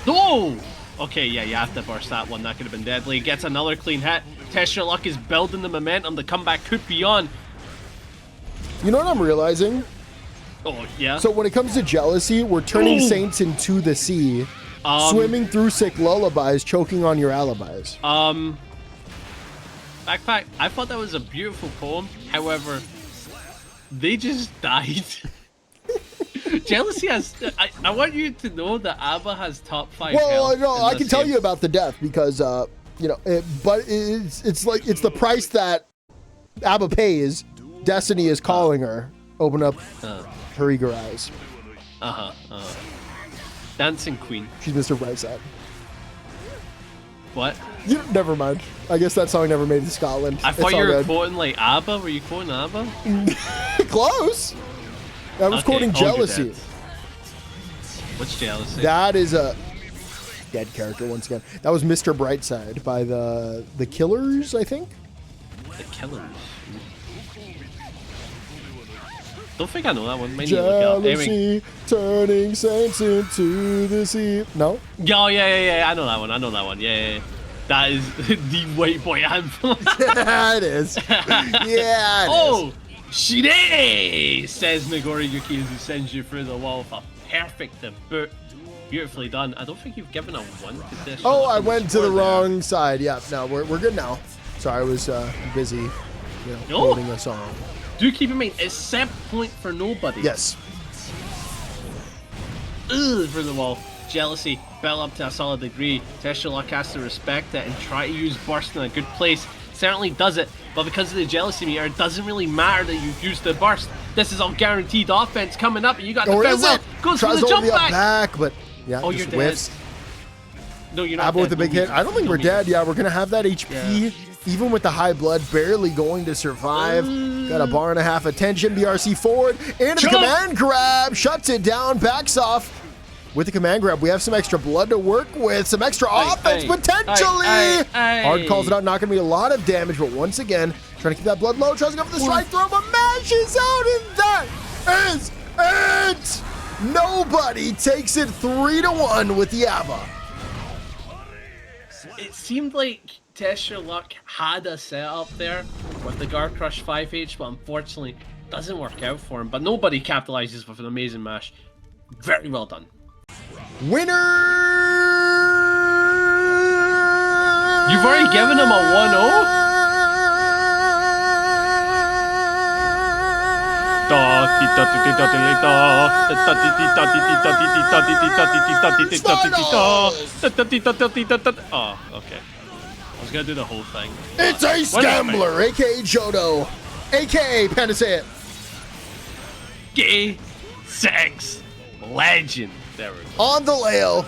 No! Okay, yeah, you have to burst that one. That could have been deadly. Gets another clean hit. TestYourLuck is building the momentum. The comeback could be on. You know what I'm realizing? Oh, yeah? So when it comes to jealousy, we're turning saints into the sea. Swimming through sick lullabies, choking on your alibis. Backpack, I thought that was a beautiful poem. However, they just died. Jealousy has... I want you to know that ABBA has top 5 health. Well, no, I can tell you about the death because, you know, but it's like, it's the price that ABBA pays. Destiny is calling her. Open up her eager eyes. Dancing Queen. She's Mr. Brightside. What? Never mind. I guess that song never made it to Scotland. I thought you were quoting like ABBA. Were you quoting ABBA? Close. I was quoting Jealousy. What's Jealousy? That is a dead character once again. That was Mr. Brightside by the Killers, I think. The Killers. Don't think I know that one. Maybe Jealousy, turning saints into the sea. No? Oh, yeah. I know that one. Yeah. That is the white boy anthem. Yeah, it is. Yeah, Oh, Shire, says Nagoriyuki as he sends you through the wall for a perfect debut. Beautifully done. I don't think you've given a 1 to this. Oh, I went to the wrong side. Yeah, no, we're good now. Sorry, I was busy quoting a song. Do keep in mind, it's 7 point for nobody. Yes. Ugh, for the wall. Jealousy, built up to a solid degree. TestYourLuck has to respect it and try to use burst in a good place. Certainly does it, but because of the jealousy meter, it doesn't really matter that you've used the burst. This is all guaranteed offense coming up, and you got the farewell. Goes for the jump back. But yeah, oh, you're whiffs. dead. No, you're not ABBA dead. with a big hit. I don't think we're dead. Yeah, we're gonna have that HP. Yeah. Even with the high blood, barely going to survive. Got a bar and a half attention. BRC forward into the command grab. Shuts it down. Backs off. With the command grab, we have some extra blood to work with. Some extra offense potentially. Hard calls it out. Not going to be a lot of damage, but once again, trying to keep that blood low. Tries to go for the strike throw, but mashes out, and that is it. Nobody takes it 3-1 with the ABBA. It seemed like TestYourLuck had a setup there with the Guard Crush 5H, but unfortunately doesn't work out for him. But nobody capitalizes with an amazing mash. Very well done. Winner! You've already given him a 1-0? Oh, okay. I was gonna do the whole thing. It's a Scambler, aka Jodo, aka Panda, say it. Gay sex legend. There we go. On the Leo,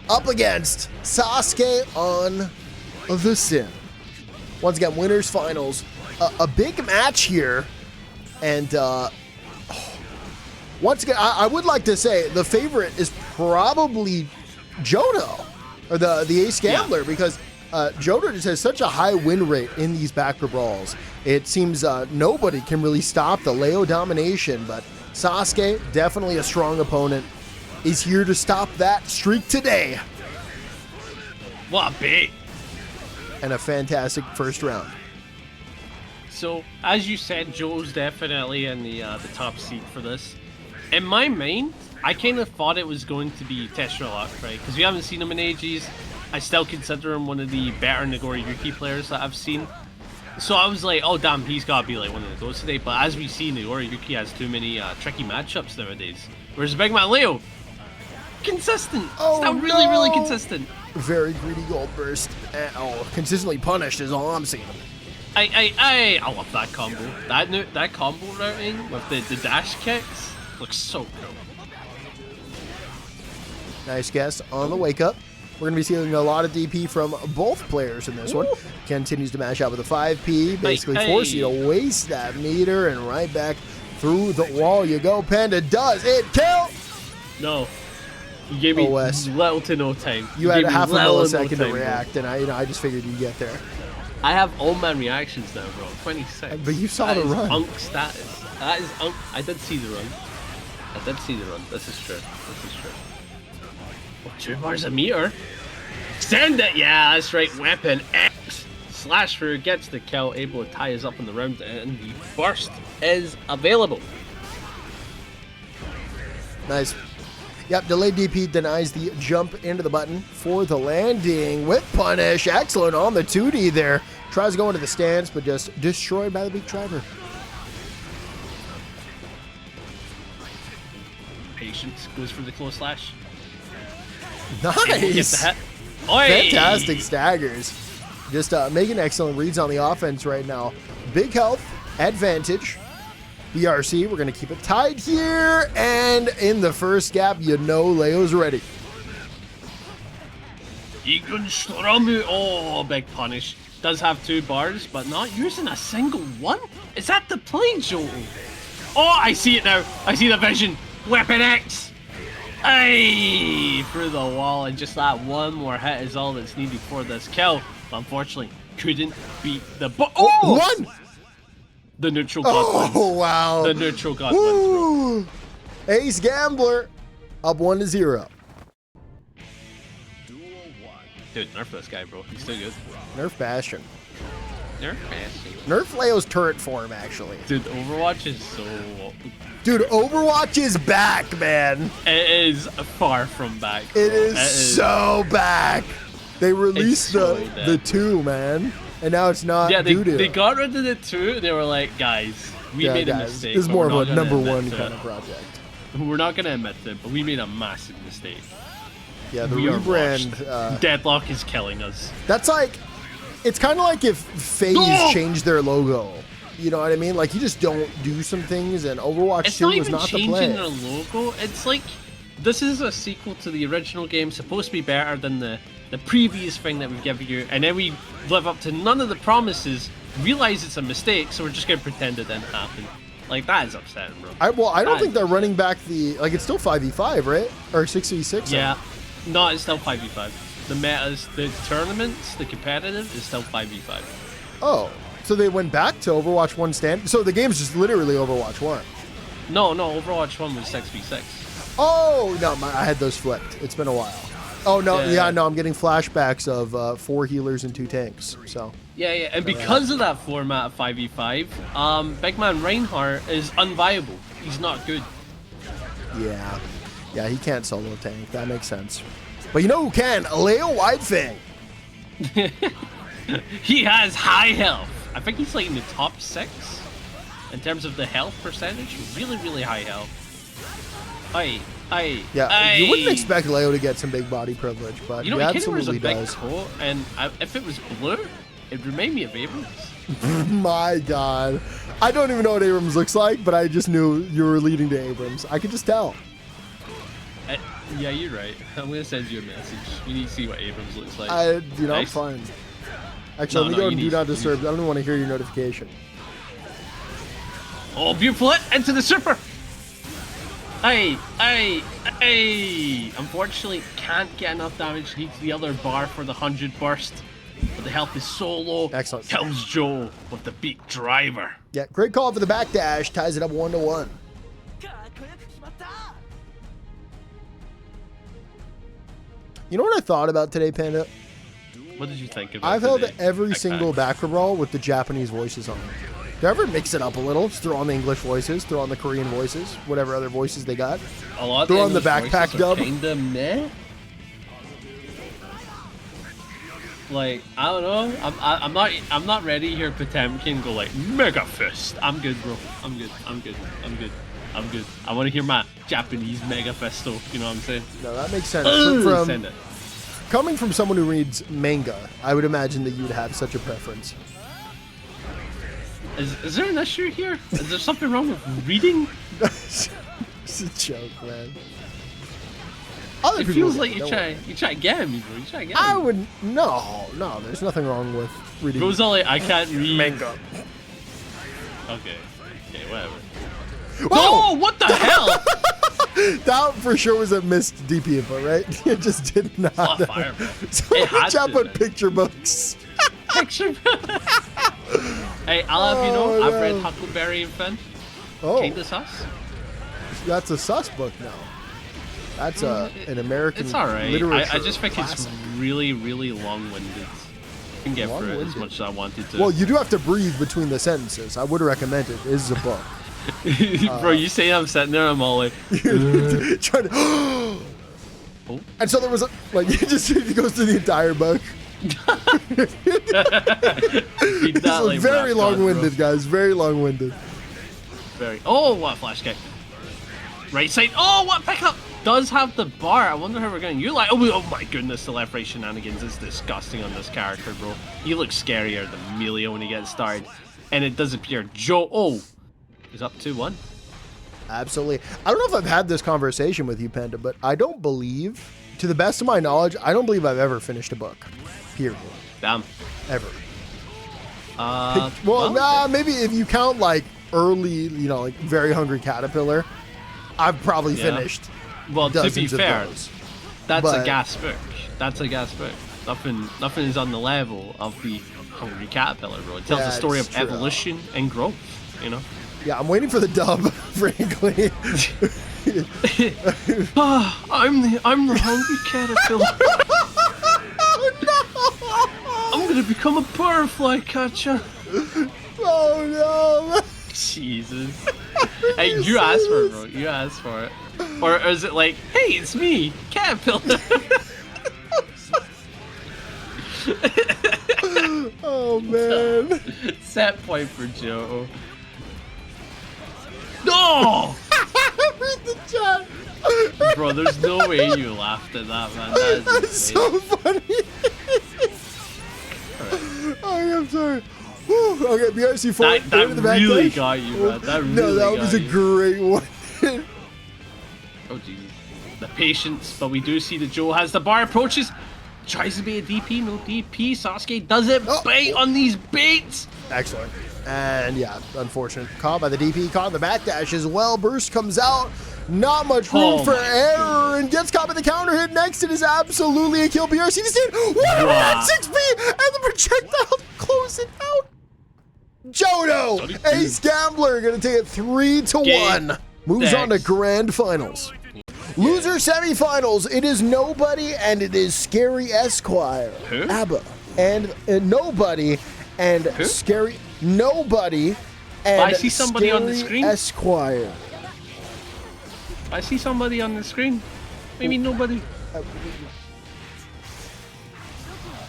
up against SauceQue on the Sim. Once again, winners finals. A big match here, and once again, I would like to say the favorite is probably Jodo, or the Ace Gambler, because Jodo just has such a high win rate in these baccpaBrawls. It seems nobody can really stop the Leo domination, but SauceQue, definitely a strong opponent, is here to stop that streak today. What a bait. And a fantastic first round. So, as you said, Joe's definitely in the top seat for this. In my mind, I kind of thought it was going to be TestYourLuck, right? Because we haven't seen him in ages. I still consider him one of the better Nagoriyuki players that I've seen. So I was like, oh damn, he's got to be like one of those today. But as we see, Nagoriyuki has too many tricky matchups nowadays. Whereas the big man Leo, consistent. Oh, still really consistent. Very greedy gold burst. Consistently punished is all I'm seeing. I love that combo. That combo routing with the dash kicks looks so cool. Nice guess on the wake up. We're going to be seeing a lot of DP from both players in this one. Continues to mash out with a 5P, basically force you to waste that meter, and right back through the wall you go. Panda does it kill? No. You gave me little to no time. You had half a millisecond to react, and I just figured you'd get there. I have all my reactions now, bro. 26. But you saw the run. Unk status. That is unk. I did see the run. This is true. 2 bars a meter. Send it! Yeah, that's right. Weapon X. Slasher gets the kill, able to tie us up in the round, and the burst is available. Nice. Yep, delayed DP denies the jump into the button for the landing. Whip punish. Excellent on the 2D there. Tries to go into the stance, but just destroyed by the big driver. Patience goes for the close slash. Nice. Oi! Fantastic staggers. Just making excellent reads on the offense right now. Big health, advantage. BRC, we're going to keep it tied here. And in the first gap, you know Leo's ready. Oh, big punish. Does have 2 bars, but not using a single one? Is that the play, Joel? Oh, I see it now. I see the vision. Weapon X. Ay, through the wall, and just that one more hit is all that's needed for this kill. Unfortunately, couldn't beat the one. The neutral god wins. Oh, wow. The neutral god wins, bro. Ace Gambler up 1-0. Dude, nerf this guy, bro. He's still good. Nerf Bastion. Nerf Bastion. Nerf Leo's turret form, actually. Dude, Overwatch is so... Dude, Overwatch is back, man. It is far from back. It is so back. They released the 2, man. And now it's not they got rid of the 2. They were like, guys, we made a mistake. This is more of a #1 kind of project. We're not going to admit it, but we made a massive mistake. Yeah, the rebrand. Deadlock is killing us. That's like, it's kind of like if FaZe changed their logo. You know what I mean? Like, you just don't do some things, and Overwatch 2 was not the play. It's not even changing their logo. It's like, this is a sequel to the original game, supposed to be better than the previous thing that we've given you, and then we live up to none of the promises, realize it's a mistake, so we're just going to pretend it didn't happen. Like, that is upsetting, bro. I don't think they're running back the... Like, it's still 5v5, right? Or 6v6? Yeah. No, it's still 5v5. The metas, the tournaments, the competitive is still 5v5. Oh. So they went back to Overwatch 1 stand. So the game's just literally Overwatch 1. No, Overwatch 1 was 6v6. Oh, no, I had those flipped. It's been a while. Oh, no, no, I'm getting flashbacks of 4 healers and 2 tanks, so. Yeah, and because of that format of 5v5, Big Man Reinhardt is unviable. He's not good. Yeah. Yeah, he can't solo tank. That makes sense. But you know who can? Leo Whitefang. He has high health. I think he's like in the top 6 in terms of the health percentage. Really, really high health. You wouldn't expect Leo to get some big body privilege, but he absolutely does. Coat, and if it was blue, it remind me of Abrams. My God. I don't even know what Abrams looks like, but I just knew you were leading to Abrams. I could just tell. Yeah, you're right. I'm going to send you a message. You need to see what Abrams looks like. I'm fine. Actually, let me go and do not disturb. I don't even want to hear your notification. Oh, beautiful hit into the super. Unfortunately, can't get enough damage. Needs the other bar for the 100 burst. But the health is so low. Excellent. Kills Joe with the big driver. Yeah, great call for the backdash. Ties it up 1-1. You know what I thought about today, Panda? What did you think about I've held today? every single baccpaBrawl with the Japanese voices on it. Do I ever mix it up a little? Just throw on the English voices, throw on the Korean voices, whatever other voices they got. A lot throw on the backpack dub. Kinda meh. Like, I don't know. I'm not ready here Potemkin go like Mega Fist. I'm good, bro. I'm good. I want to hear my Japanese Mega Fist though. You know what I'm saying? No, that makes sense. Coming from someone who reads manga, I would imagine that you'd have such a preference. Is there an issue here? Is there something wrong with reading? It's a joke, man. It feels like you try to get me, bro. You try to get me. I would no. There's nothing wrong with reading. Bro's all like, I can't read manga. Okay, whatever. Whoa! No, what the hell? That for sure was a missed DP input, right? It just did not. Oh, fire, bro. So watch out for picture books. Picture. Hey, I'll have you know, I've read Huckleberry and Finn. Oh. Kinda sus. That's a sus book now. That's an American. It's all right. Literature I just think classic. it's really, really long-winded. I can get through it as much as I wanted to. Well, you do have to breathe between the sentences. I would recommend it. This is a book. Bro, you say I'm sitting there, I'm all like... trying to... Oh. And so there was, like, he goes through the entire book. It's very long-winded, guys. Very long-winded. Very. Oh, what a flash kick. Right side. Oh, what a pickup. Does have the bar. I wonder how we're going to utilize. Oh my goodness, the left right shenanigans is disgusting on this character, bro. He looks scarier than Millia when he gets started. And it does appear Joe. Oh, he's up 2-1. Absolutely. I don't know if I've had this conversation with you, Panda, but I don't believe, to the best of my knowledge, I don't believe I've ever finished a book. Period. Damn. Ever. Well, maybe if you count like early, you know, like Very Hungry Caterpillar, I've probably finished. Well, to be fair, that's but a gas book. That's a gas book. Nothing is on the level of the Hungry Caterpillar, bro. It tells the story of evolution and growth, you know? Yeah, I'm waiting for the dub, frankly. I'm the Hungry Caterpillar. I'm gonna become a butterfly catcher. Oh no! Jesus. Hey, you asked for it, bro. You asked for it. Or is it like, hey, it's me, Caterpillar? Oh man. Set point for Joe. No! Read the chat. Bro, there's no way you laughed at that, man. That's so funny. Oh, I'm sorry. Whew. Okay, BRC4. That really got you, man. That really No, that was a great one. Oh, Jesus. The patience, but we do see that Joe has the bar, approaches, tries to be a DP, no DP. SauceQue doesn't bait on these baits. Excellent. And yeah, unfortunate. Caught by the DP, caught in the backdash as well. Burst comes out. Not much room for error, and gets caught by the counter hit. Next, it is absolutely a kill. BRC just did 106p, and the projectile to close it out. Jodo, Ace Gambler, gonna take it 3-1. Moves on to grand finals. Loser semifinals. It is Nobody and it is ScaruEsquire. Who? ABBA and Nobody and Who? Nobody and I see somebody on the screen. ScaruEsquire. I see somebody on the screen. Maybe nobody.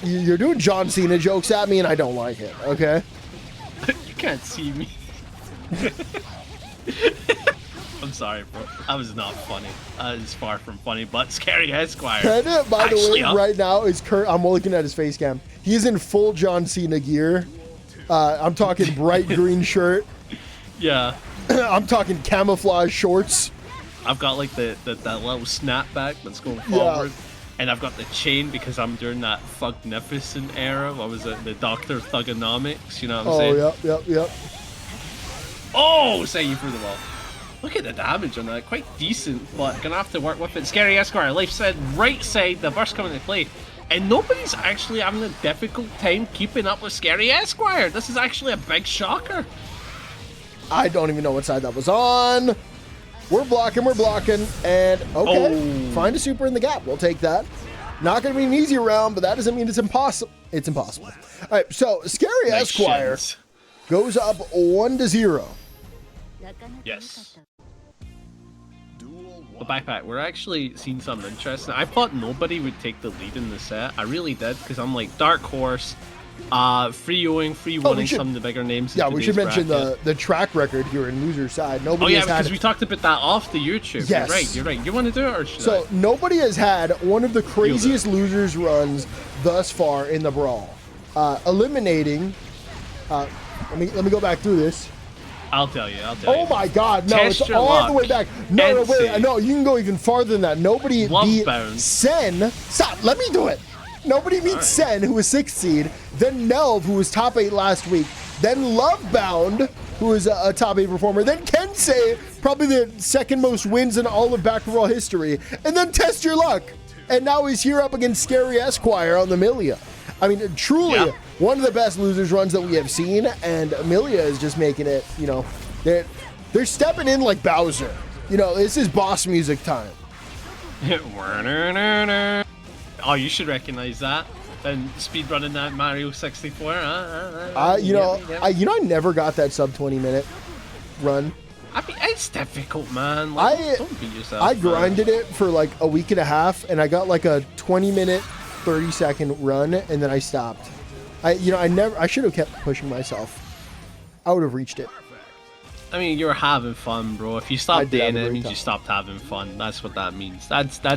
You're doing John Cena jokes at me, and I don't like it. Okay. You can't see me. I'm sorry, bro. That was not funny. It's far from funny, but ScaruEsquire. Panda, by the way, right now is I'm looking at his face cam. He's in full John Cena gear. I'm talking bright green shirt. Yeah. I'm talking camouflage shorts. I've got like that little snapback that's going forward. And I've got the chain because I'm during that Thugnificent era. What was it? The Dr. Thugonomics, you know what I'm saying? Oh, yep. Oh, say you through the wall. Look at the damage on that. Quite decent, but gonna have to work with it. ScaruEsquire, left side, right side, the burst coming into play. And nobody's actually having a difficult time keeping up with ScaruEsquire. This is actually a big shocker. I don't even know what side that was on. We're blocking, and okay, find a super in the gap. We'll take that. Not going to be an easy round, but that doesn't mean it's impossible. It's impossible. All right, so ScaruEsquire goes up 1-0. Yes. The backpack, we're actually seeing something interesting. I thought nobody would take the lead in the set. I really did, because I'm like, dark horse, free winning some of the bigger names. Yeah, we should mention the track record here in loser side. Nobody has because we talked about that off the YouTube. Yes. You're right. You want to do it, or should I? So nobody has had one of the craziest losers runs thus far in the brawl, eliminating. Let me go back through this. I'll tell you. Oh my God! No, it's all the way back. No, wait. No, you can go even farther than that. Nobody beat Sen. Stop. Let me do it. Nobody beat Sen, who was 6th seed, then Nelv, who was top 8 last week, then Lovebound, who is a top 8 performer, then Kensei, probably the second most wins in all of baccpaBrawl history, and then TestYourLuck. And now he's here up against ScaruEsquire on the Millia. I mean, truly one of the best losers runs that we have seen, and Millia is just making it, you know, they're stepping in like Bowser. You know, this is boss music time. Oh, you should recognize that. And speedrunning that Mario 64. I never got that sub 20-minute run. I mean, it's difficult, man. Like, don't beat yourself. I grinded it for like a week and a half, and I got like a 20-minute, 30-second run, and then I stopped. I should have kept pushing myself. I would have reached it. I mean, you're having fun, bro. If you stop doing it, it means you stopped having fun. That's what that means. That's no,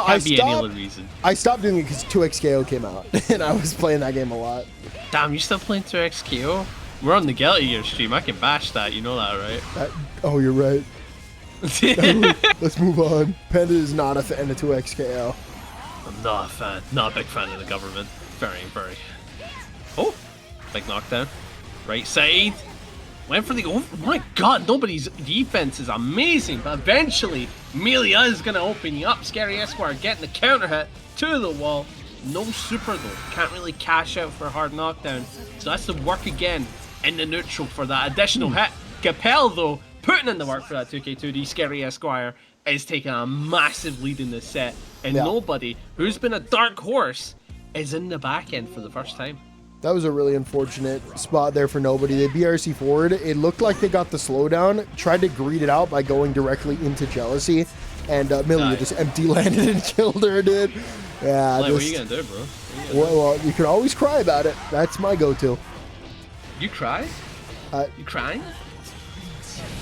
can't be any other reason. I stopped doing it because 2XKO came out, and I was playing that game a lot. Damn, you still playing 2XKO? We're on the Guilty Gear stream. I can bash that. You know that, right? Oh, you're right. Let's move on. Panda is not a fan of 2XKO. I'm not a fan. Not a big fan of the government. Very, very. Oh, big knockdown. Right side. Went for the... Oh my god, nobody's defense is amazing. But eventually, Millia is going to open you up. ScaruEsquire getting the counter hit to the wall. No super though. Can't really cash out for a hard knockdown. So that's the work again in the neutral for that additional hit. Capel though, putting in the work for that 2K2D. ScaruEsquire is taking a massive lead in this set. And nobody who's been a dark horse is in the back end for the first time. That was a really unfortunate spot there for nobody. They BRC forward. It looked like they got the slowdown, tried to greed it out by going directly into Jealousy, and Millia just empty landed and killed her, dude. Yeah. Like, what are you gonna do, bro? Well, you can always cry about it. That's my go-to. You cry? You crying?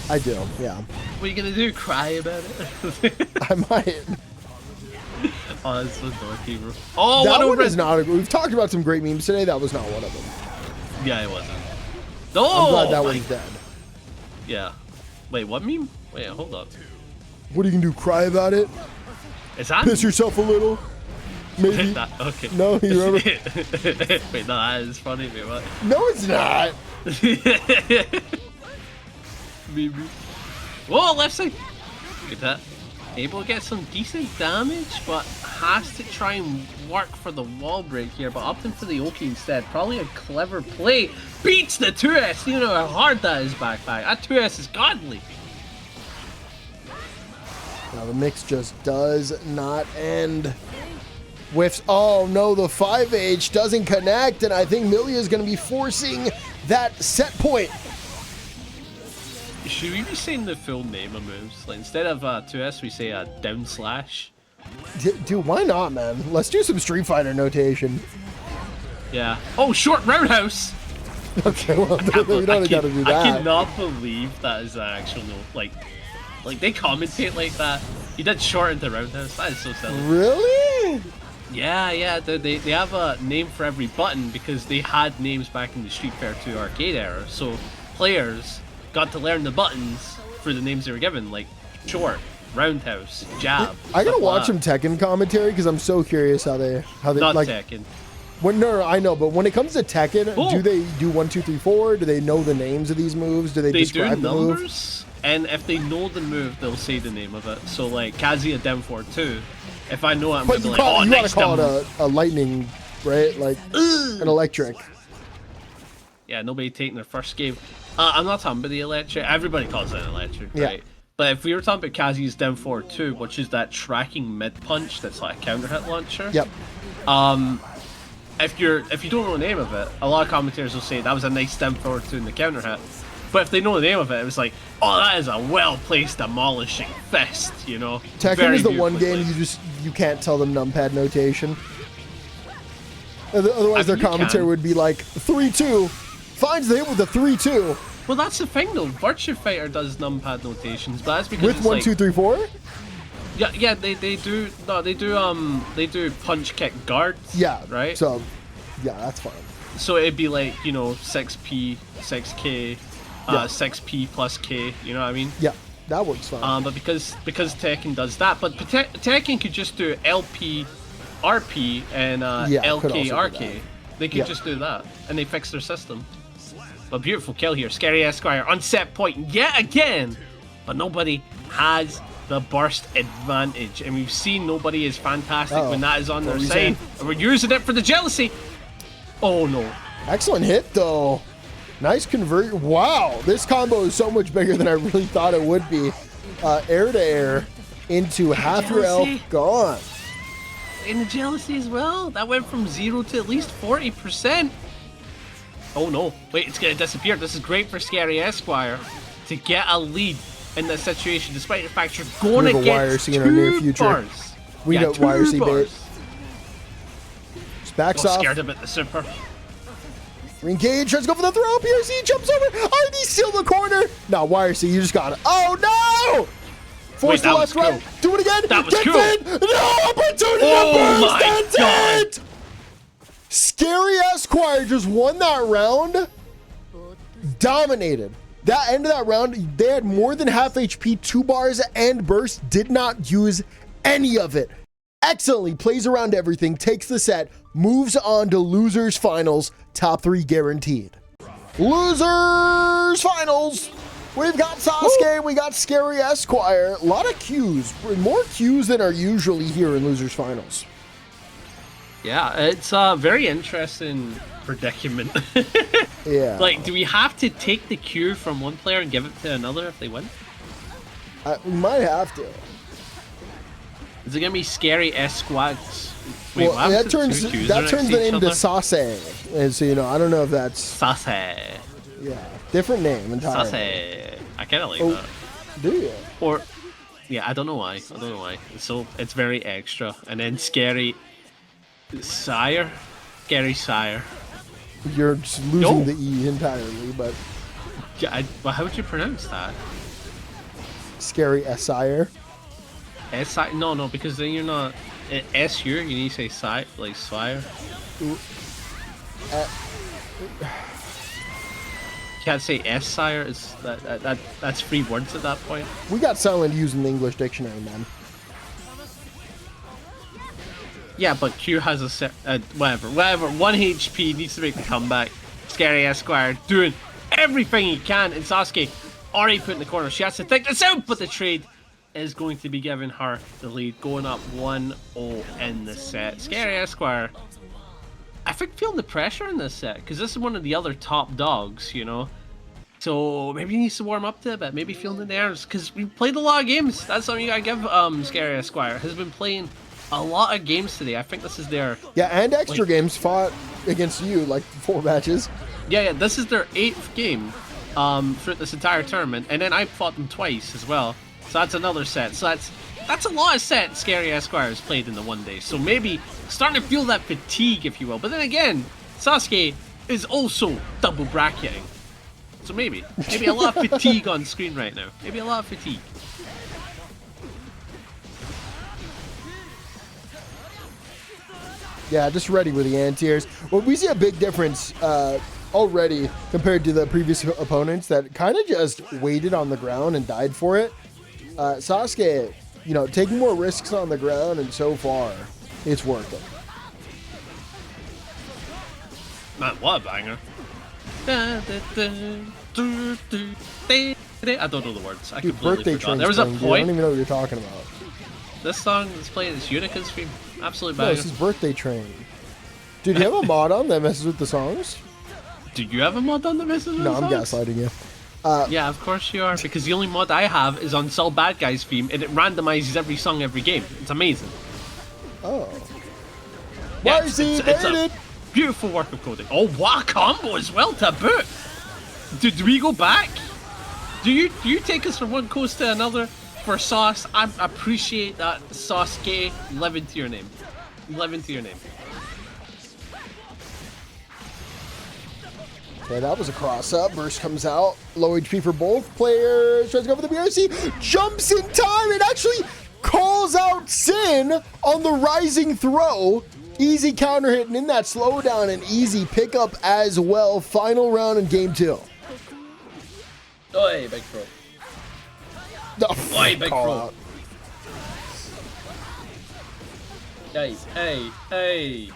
I do, yeah. What are you gonna do? Cry about it? I might. Oh, that's so dorky, bro. Oh, that one is not. We've talked about some great memes today. That was not one of them. Yeah, it wasn't. Oh, I'm glad that one's dead. Yeah. Wait, what meme? Wait, hold up. What are you gonna do? Cry about it? Is that? Piss yourself a little? Maybe. Okay. No, you remember? Wait, no, that is funny. Wait, what? No, it's not. Maybe. Whoa, left side. Look at that. Able to get some decent damage, but has to try and work for the wall break here, but opting for the Oki instead. Probably a clever play. Beats the 2S. You know how hard that is, backpack. That 2S is godly. Now the mix just does not end. Whiffs. Oh no, the 5H doesn't connect, and I think Millia is going to be forcing that set point. Should we be saying the full name of moves? Like, instead of 2S, we say down slash. Dude, why not, man? Let's do some Street Fighter notation. Yeah. Oh, short roundhouse. Okay, well, we don't gotta do that. I cannot believe that is an actual note. Like they commentate like that. He did short into roundhouse. That is so silly. Really? Yeah. They have a name for every button because they had names back in the Street Fighter 2 arcade era. So players got to learn the buttons for the names they were given, like short, roundhouse, jab. I gotta watch some Tekken commentary because I'm so curious how they not like Tekken. No, I know, but when it comes to Tekken, do they do 1, 2, 3, 4? Do they know the names of these moves? Do they describe the move? Numbers, and if they know the move, they'll say the name of it. So like Kazuya Dem 4-2, if I know it, I'm gonna be like, oh, you next gotta call it a lightning, right? Like an electric. Yeah, nobody taking their first game. I'm not talking about the electric. Everybody calls it an electric, right? But if we were talking about Kazuya's Dem 4-2, which is that tracking mid punch that's like a counter hit launcher. Yep. If you don't know the name of it, a lot of commentators will say that was a nice Dem 4-2 in the counter hit. But if they know the name of it, it was like, oh, that is a well-placed demolishing fist, you know? Tekken is the one game you can't tell them numpad notation. Otherwise, their commentary would be like 3-2, finds the hit with a 3-2. Well, that's the thing though. Virtua Fighter does numpad notations, but that's because with it's 1, 2, 3, 4. Yeah, they do. No, they do punch kick guards. Yeah. Right. So, yeah, that's fine. So it'd be like 6P, 6K, 6P plus K. You know what I mean? Yeah, that works fine. But because Tekken does that, but Tekken could just do LP, RP, and LK, RK. They could just do that, and they fix their system. A beautiful kill here. ScaruEsquire on set point yet again, but nobody has the burst advantage, and we've seen nobody is fantastic when that is on their side, and we're using it for the jealousy. Oh no! Excellent hit though. Nice conversion. Wow, this combo is so much bigger than I really thought it would be. Air to air. into half your health gone. In the jealousy as well. That went from 0 to at least 40%. Oh no, wait, it's gonna disappear. This is great for ScaruEsquire to get a lead in this situation, despite the fact you're going to get 2 bars. We got YRC bait. Just backs off. Scared about the super. Engage, tries to go for the throw. PRC jumps over. Oh, he's still in the corner. No, YRC, you just got it. Oh no! Force the left right. Do it again. That was cool. No opportunity to burst. That's it. ScaruEsquire just won that round. Dominated. That end of that round, they had more than half HP, 2 bars, and burst. Did not use any of it. Excellently plays around everything, takes the set, moves on to losers finals, top 3 guaranteed. Losers finals. We've got SauceQue, we got ScaruEsquire. A lot of Qs, more Qs than are usually here in losers finals. Yeah, it's a very interesting predicament. Yeah. Like, do we have to take the Q from one player and give it to another if they win? We might have to. Is it gonna be ScaruEsquire? Wait, well, that turns the name to Sauce. So, you know, I don't know if that's Sauce. Yeah, different name entirely. Sauce. I kind of like that. Do you? Or, yeah, I don't know why. I don't know why. So it's very extra, and then ScaruEsquire. ScaruEsquire. You're just losing the E entirely, but. Yeah, well, how would you pronounce that? ScaruEsquire. S-I? No, because then you're not S here. You need to say sire, like Swire. Can't say S sire. It's that's 3 words at that point. We got silent U's in the English dictionary, man. Yeah, but Q has a set. Whatever. 1 HP needs to make the comeback. ScaruEsquire doing everything he can, and SauceQue already put in the corner. She has to think this out, but the trade is going to be giving her the lead, going up 1-0 in the set. ScaruEsquire, I think, feeling the pressure in this set, because this is one of the other top dogs, you know? So maybe he needs to warm up to it a bit, maybe feeling the nerves, because we played a lot of games. That's something you gotta give ScaruEsquire. Has been playing a lot of games today. I think this is their... Yeah, and extra games fought against you, like 4 matches. Yeah, this is their 8th game throughout this entire tournament, and then I fought them twice as well. So that's another set. So that's a lot of sets ScaruEsquire has played in the one day. So maybe starting to feel that fatigue, if you will. But then again, SauceQue is also double bracketing. So maybe a lot of fatigue on screen right now. Maybe a lot of fatigue. Yeah, just ready with the anti-airs. Well, we see a big difference already compared to the previous opponents that kind of just waited on the ground and died for it. SauceQue, you know, taking more risks on the ground, and so far, it's working. Man, what a banger. I don't know the words. I completely forgot. There was a point. I don't even know what you're talking about. This song is playing this Unica's stream. Absolute banger. No, this is Birthday Train. Dude, do you have a mod on that messes with the songs? Do you have a mod on that messes with the songs? No, I'm gaslighting you. Yeah, of course you are, because the only mod I have is on Sell Bad Guy's theme, and it randomizes every song every game. It's amazing. Oh. Yeah, it's a beautiful work of coding. Oh, what a combo as well to boot. Do we go back? Do you take us from one coast to another for Sauce? I appreciate that, SauceQue. Live into your name. Live into your name. Okay, that was a cross-up. Burst comes out. Low HP for both players. Tries to go for the BRC. Jumps in time and actually calls out Sin on the rising throw. Easy counter hit, and in that slowdown, an easy pickup as well. Final round in game 2. Oh, hey, big pro. Oh, big pro. Hey.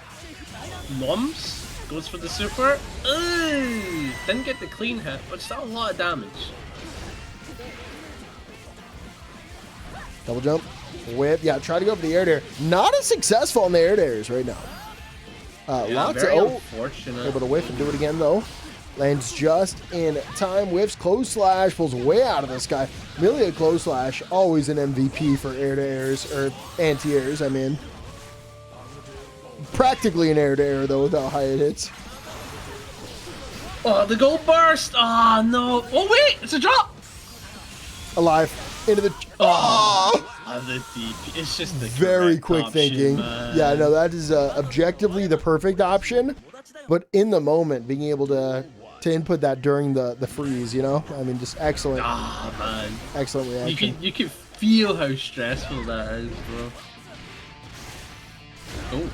Mums goes for the super. Ooh, didn't get the clean hit, but still a lot of damage. Double jump. Whip. Yeah, try to go for the air dare. Not as successful on the air dares right now. Yeah, lots very of unfortunate. Able to whiff and do it again though. Lands just in time. Whiffs, close slash, pulls way out of the sky. Millia close slash, always an MVP for air-to-airs, or anti-airs, I mean. Practically an air-to-air, though, with how high it hits. Oh, the gold burst! Oh, no. Oh, wait! It's a drop! Alive. Into the... Oh! The DP. It's just the very quick option, thinking. Man. Yeah, no, that is objectively the perfect option. But in the moment, being able to input that during the freeze, you know? I mean, just excellent. Ah, man. Excellent reaction. You can feel how stressful that is, bro. Oh.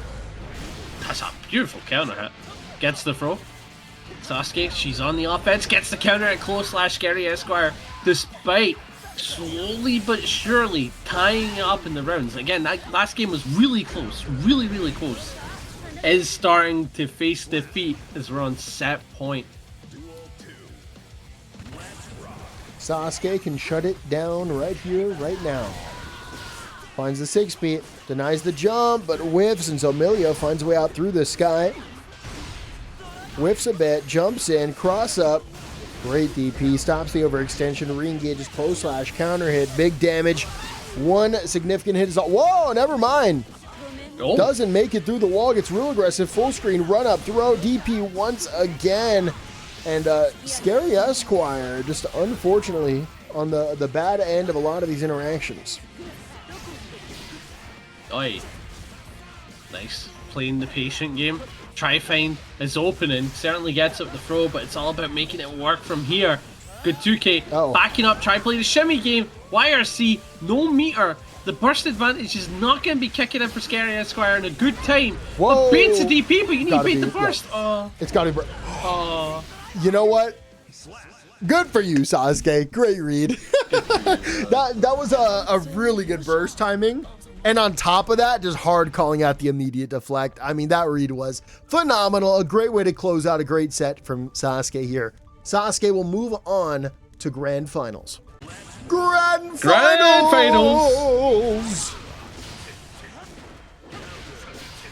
That's a beautiful counter hit. Gets the throw. SauceQue, she's on the offense, gets the counter at close slash ScaruEsquire, despite slowly but surely tying it up in the rounds. Again, that last game was really close, really close. Is starting to face defeat as we're on set point. SauceQue can shut it down right here, right now. Finds the 6-beat, denies the jump, but whiffs, and so Millia finds a way out through the sky. Whiffs a bit, jumps in, cross up. Great DP, stops the overextension, re-engages close slash, counter hit, big damage. One significant hit is all. Whoa, never mind. Oh. Doesn't make it through the wall, gets real aggressive, full screen, run up, throw, DP once again. And ScaruEsquire, just unfortunately, on the bad end of a lot of these interactions. Oi. Nice. Playing the patient game. Try-Find is opening, certainly gets up the throw, but it's all about making it work from here. Good 2K, backing up, try play the shimmy game, YRC, no meter. The burst advantage is not going to be kicking in for ScaruEsquire in a good time. Whoa! Bait's a DP, but you need to bait the burst. Yeah. Oh. It's got to be. Oh. You know what? Good for you, SauceQue. Great read. that was a really good burst timing. And on top of that, just hard calling out the immediate deflect. I mean, that read was phenomenal. A great way to close out a great set from SauceQue here. SauceQue will move on to Grand Finals. Grand Finals!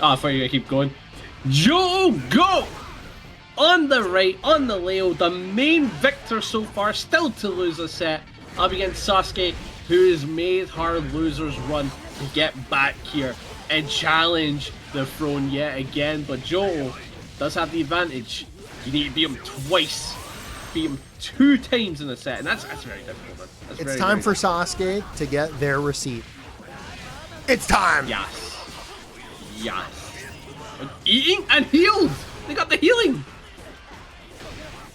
Oh, I thought you were going to keep going. Joe, go! On the right, on the Leo, the main victor so far, still to lose a set. Up against SauceQue, who has made her loser's run to get back here and challenge the throne yet again. But Joe does have the advantage. You need to beat him twice. Beat him 2 times in a set, and that's very difficult, man. It's time for SauceQue to get their receipt. It's time! Yes. Yes. Eating and healed! They got the healing!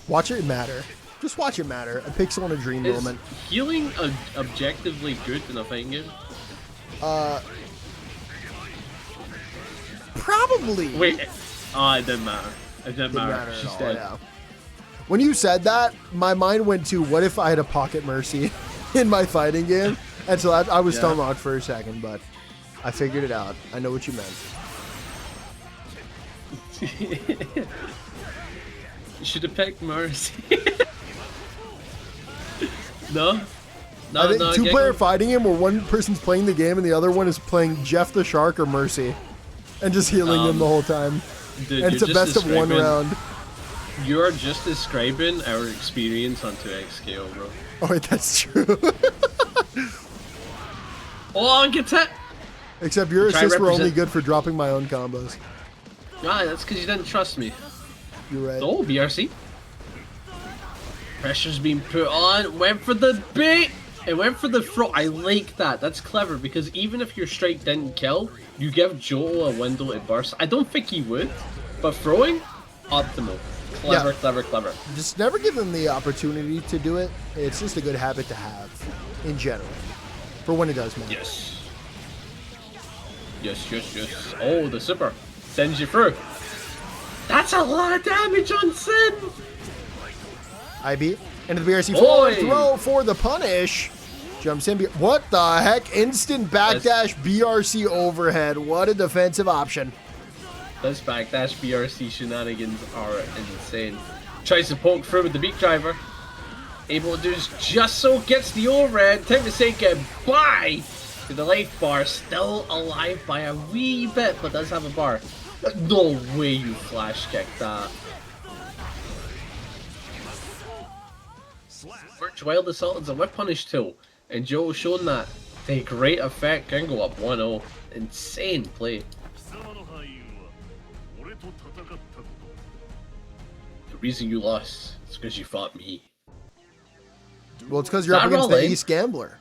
Watch it matter. Just watch it matter. A pixel in a dream moment. Healing objectively good in a fighting game? Probably. Wait. Oh, it didn't matter. It didn't matter. She's dead. Yeah. When you said that, my mind went to, what if I had a pocket mercy in my fighting game? And so I was stone locked for a second, but I figured it out. I know what you meant. You should have picked mercy. No? I think two-player fighting game where one person's playing the game and the other one is playing Jeff the Shark or Mercy. And just healing them the whole time. Dude, and it's a best of 1 round. You're just describing our experience on 2x scale, bro. Oh, wait, that's true. Oh, and gets hit! Except your assists were only good for dropping my own combos. Ah, that's because you didn't trust me. You're right. Oh, BRC. Pressure's being put on. Went for the bait. It went for the throw. I like that. That's clever because even if your strike didn't kill, you give Joel a window to burst. I don't think he would, but throwing, optimal. Clever, clever. Just never give them the opportunity to do it. It's just a good habit to have in general for when it does matter. Yes. Oh, the super sends you through. That's a lot of damage on Sin. IB into the BRC forward throw for the punish. Jumps in. What the heck? Instant backdash BRC overhead. What a defensive option. Those backdash BRC shenanigans are insane. Tries to poke through with the beak driver. Able to do just so, gets the overhead. Time to say goodbye to the life bar. Still alive by a wee bit, but does have a bar. No way you flash kicked that. Birch Wild Assault is a whip punish tool, and Joe shown that to great effect. Can go up 1-0. Insane play. The reason you lost is because you fought me. Well, it's because you're up against the ace gambler.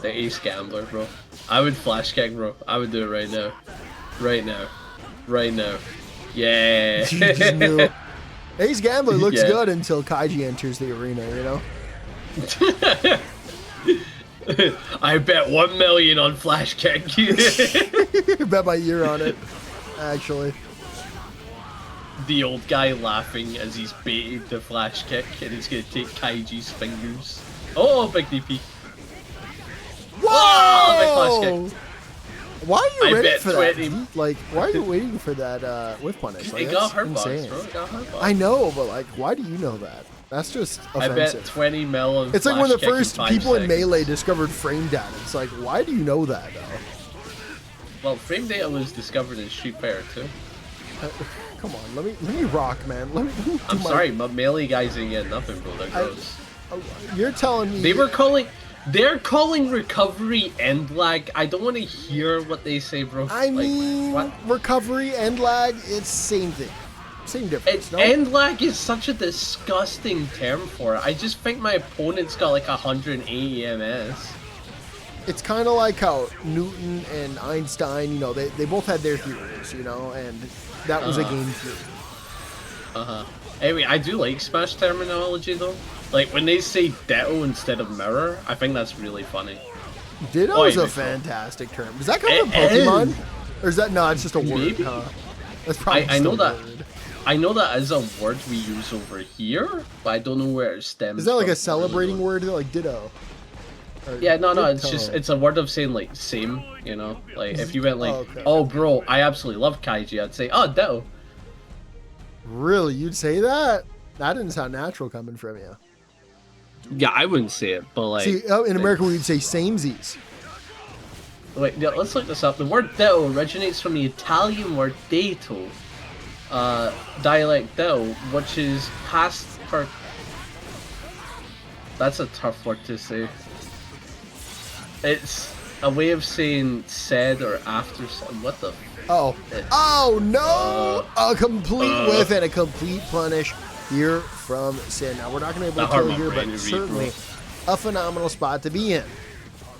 The ace gambler, bro. I would flash kick, bro. I would do it right now. Right now. Right now. Yeah. You just knew. Ace gambler looks good until Kaiji enters the arena, you know? I bet 1 million on flash kick. Bet my ear on it, actually. The old guy laughing as he's baited the flash kick, and he's gonna take Kaiji's fingers. Oh, big DP. Whoa! Oh, big flash kick. Why are you ready for 20. that? Like, why are you waiting for that whiff punish? Like, It got hurt box, bro. It got hurt box. I know, but like, why do you know that? That's just offensive. I bet 20 mil on It's like when the flash kick first in 5 people in seconds. Melee discovered frame data. It's like, why do you know that, though? Well, frame data was discovered in Street Fighter 2. Come on, let me rock, man. Let me do I'm sorry, but Melee guys ain't getting nothing, bro. They're gross. You're telling me They're calling recovery end lag. I don't want to hear what they say, bro. I mean, what? recovery, end lag, it's same thing. Same difference, no? End lag is such a disgusting term for it. I just think my opponent's got like 180 MS. It's kind of like how Newton and Einstein, you know, they both had their theories, you know, and that was a game theory. Anyway, I do like Smash terminology, though. Like, when they say Ditto instead of Mirror, I think that's really funny. Ditto is a fantastic term. Does that come from Pokemon? Or is that, no, it's just a word, Maybe. huh? That's probably I know that. word. I know that is a word we use over here, but I don't know where it stems Is that like from. a celebrating word, like ditto? Or Yeah, no, it's ditto? just, it's a word of saying, like, same, you know? Like, if you went like, okay. oh, bro, I absolutely love Kaiji, I'd say, oh, Ditto. Really? You'd say that? That didn't sound natural coming from you. Yeah, I wouldn't say it, but like... See, in America, we'd say samesies. Wait, yeah, let's look this up. The word Ditto originates from the Italian word dato, dialect Ditto, which is past per... That's a tough word to say. It's a way of saying said or after said. What the... Oh. Oh, no! A complete whiff and a complete punish here from Sin. Now, we're not going to be able to kill here, but certainly a phenomenal spot to be in.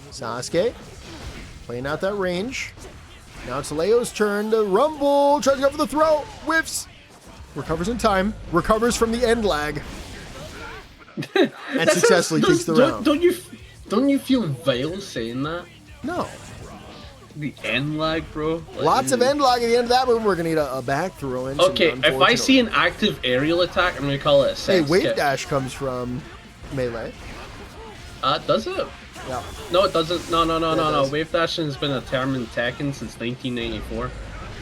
Sasuke playing out that range. Now it's Leo's turn to rumble. Tries to go for the throw. Whiffs. Recovers in time. Recovers from the end lag. And successfully takes the round. Don't you feel vile saying that? No. The end lag, bro. Like, Lots of end lag at the end of that move. We're going to need a back throw in. Okay, if I see an active aerial attack, I'm going to call it a sex Hey, wave kick. dash comes from Melee. Does it? Yeah. No, it doesn't. No. does. Wave dashing has been a term in Tekken since 1994.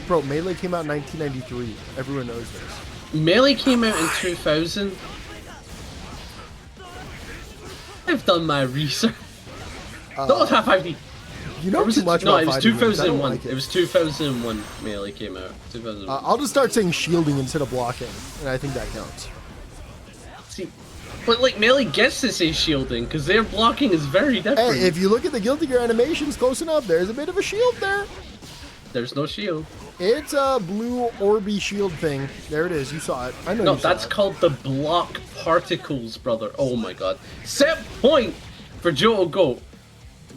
Bro, Melee came out in 1993. Everyone knows this. Melee came out in 2000. I've done my research. Don't have 5D. You know too much about it was fighting moves. I don't 2001. like It was 2001 Melee came out. 2001. I'll just start saying shielding instead of blocking, and I think that counts. See, but like Melee gets to say shielding because their blocking is very different. Hey, if you look at the Guilty Gear animations close enough, there's a bit of a shield there. There's no shield. It's a blue orby shield thing. There it is. You saw it. I know No, you saw that's it. called the block particles, brother. Oh my god. Set point for Joe Go.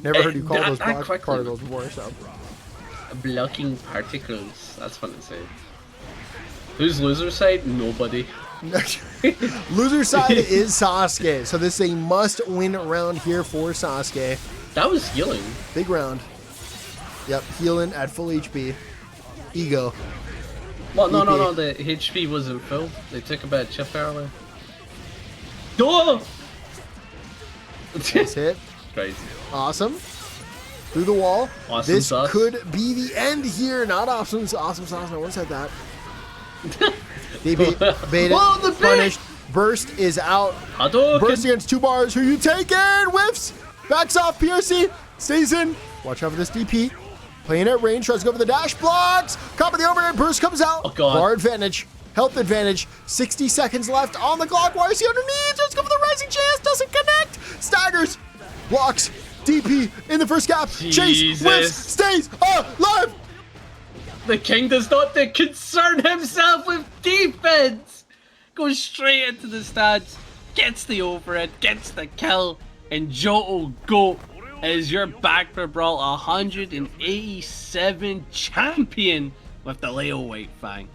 Never heard you call those that block quickly. particles before, so. Blocking particles. That's fun to say. Who's loser side? Nobody. Loser side is Sasuke, so this is a must-win round here for Sasuke. That was healing. Big round. Yep, healing at full HP. Ego. Well, no. The HP wasn't full. They took a bad chip earlier. Oh! Nice hit. Crazy. Awesome. Through the wall. Awesome This sauce. could be the end here. Not awesome. Awesome sauce. No one said that. They baited. Whoa, the bait! Punished. Burst is out. Hadouken. Burst against 2 bars. Who you taking? Whiffs. Backs off. PRC. Stays in. Watch out for this DP. Playing at range. Tries to go for the dash. Blocks. Copy the overhead. Burst comes out. Oh, God. Bar advantage. Health advantage. 60 seconds left on the clock. YRC underneath. Let's go for the rising chance. Doesn't connect. Staggers. Blocks. DP in the first gap. Chase. Whips. Stays alive. The king does not concern himself with defense. Goes straight into the stands. Gets the overhead. Gets the kill. And Johto Goat is your baccpaBrawl 187 champion with the Leo Whitefang.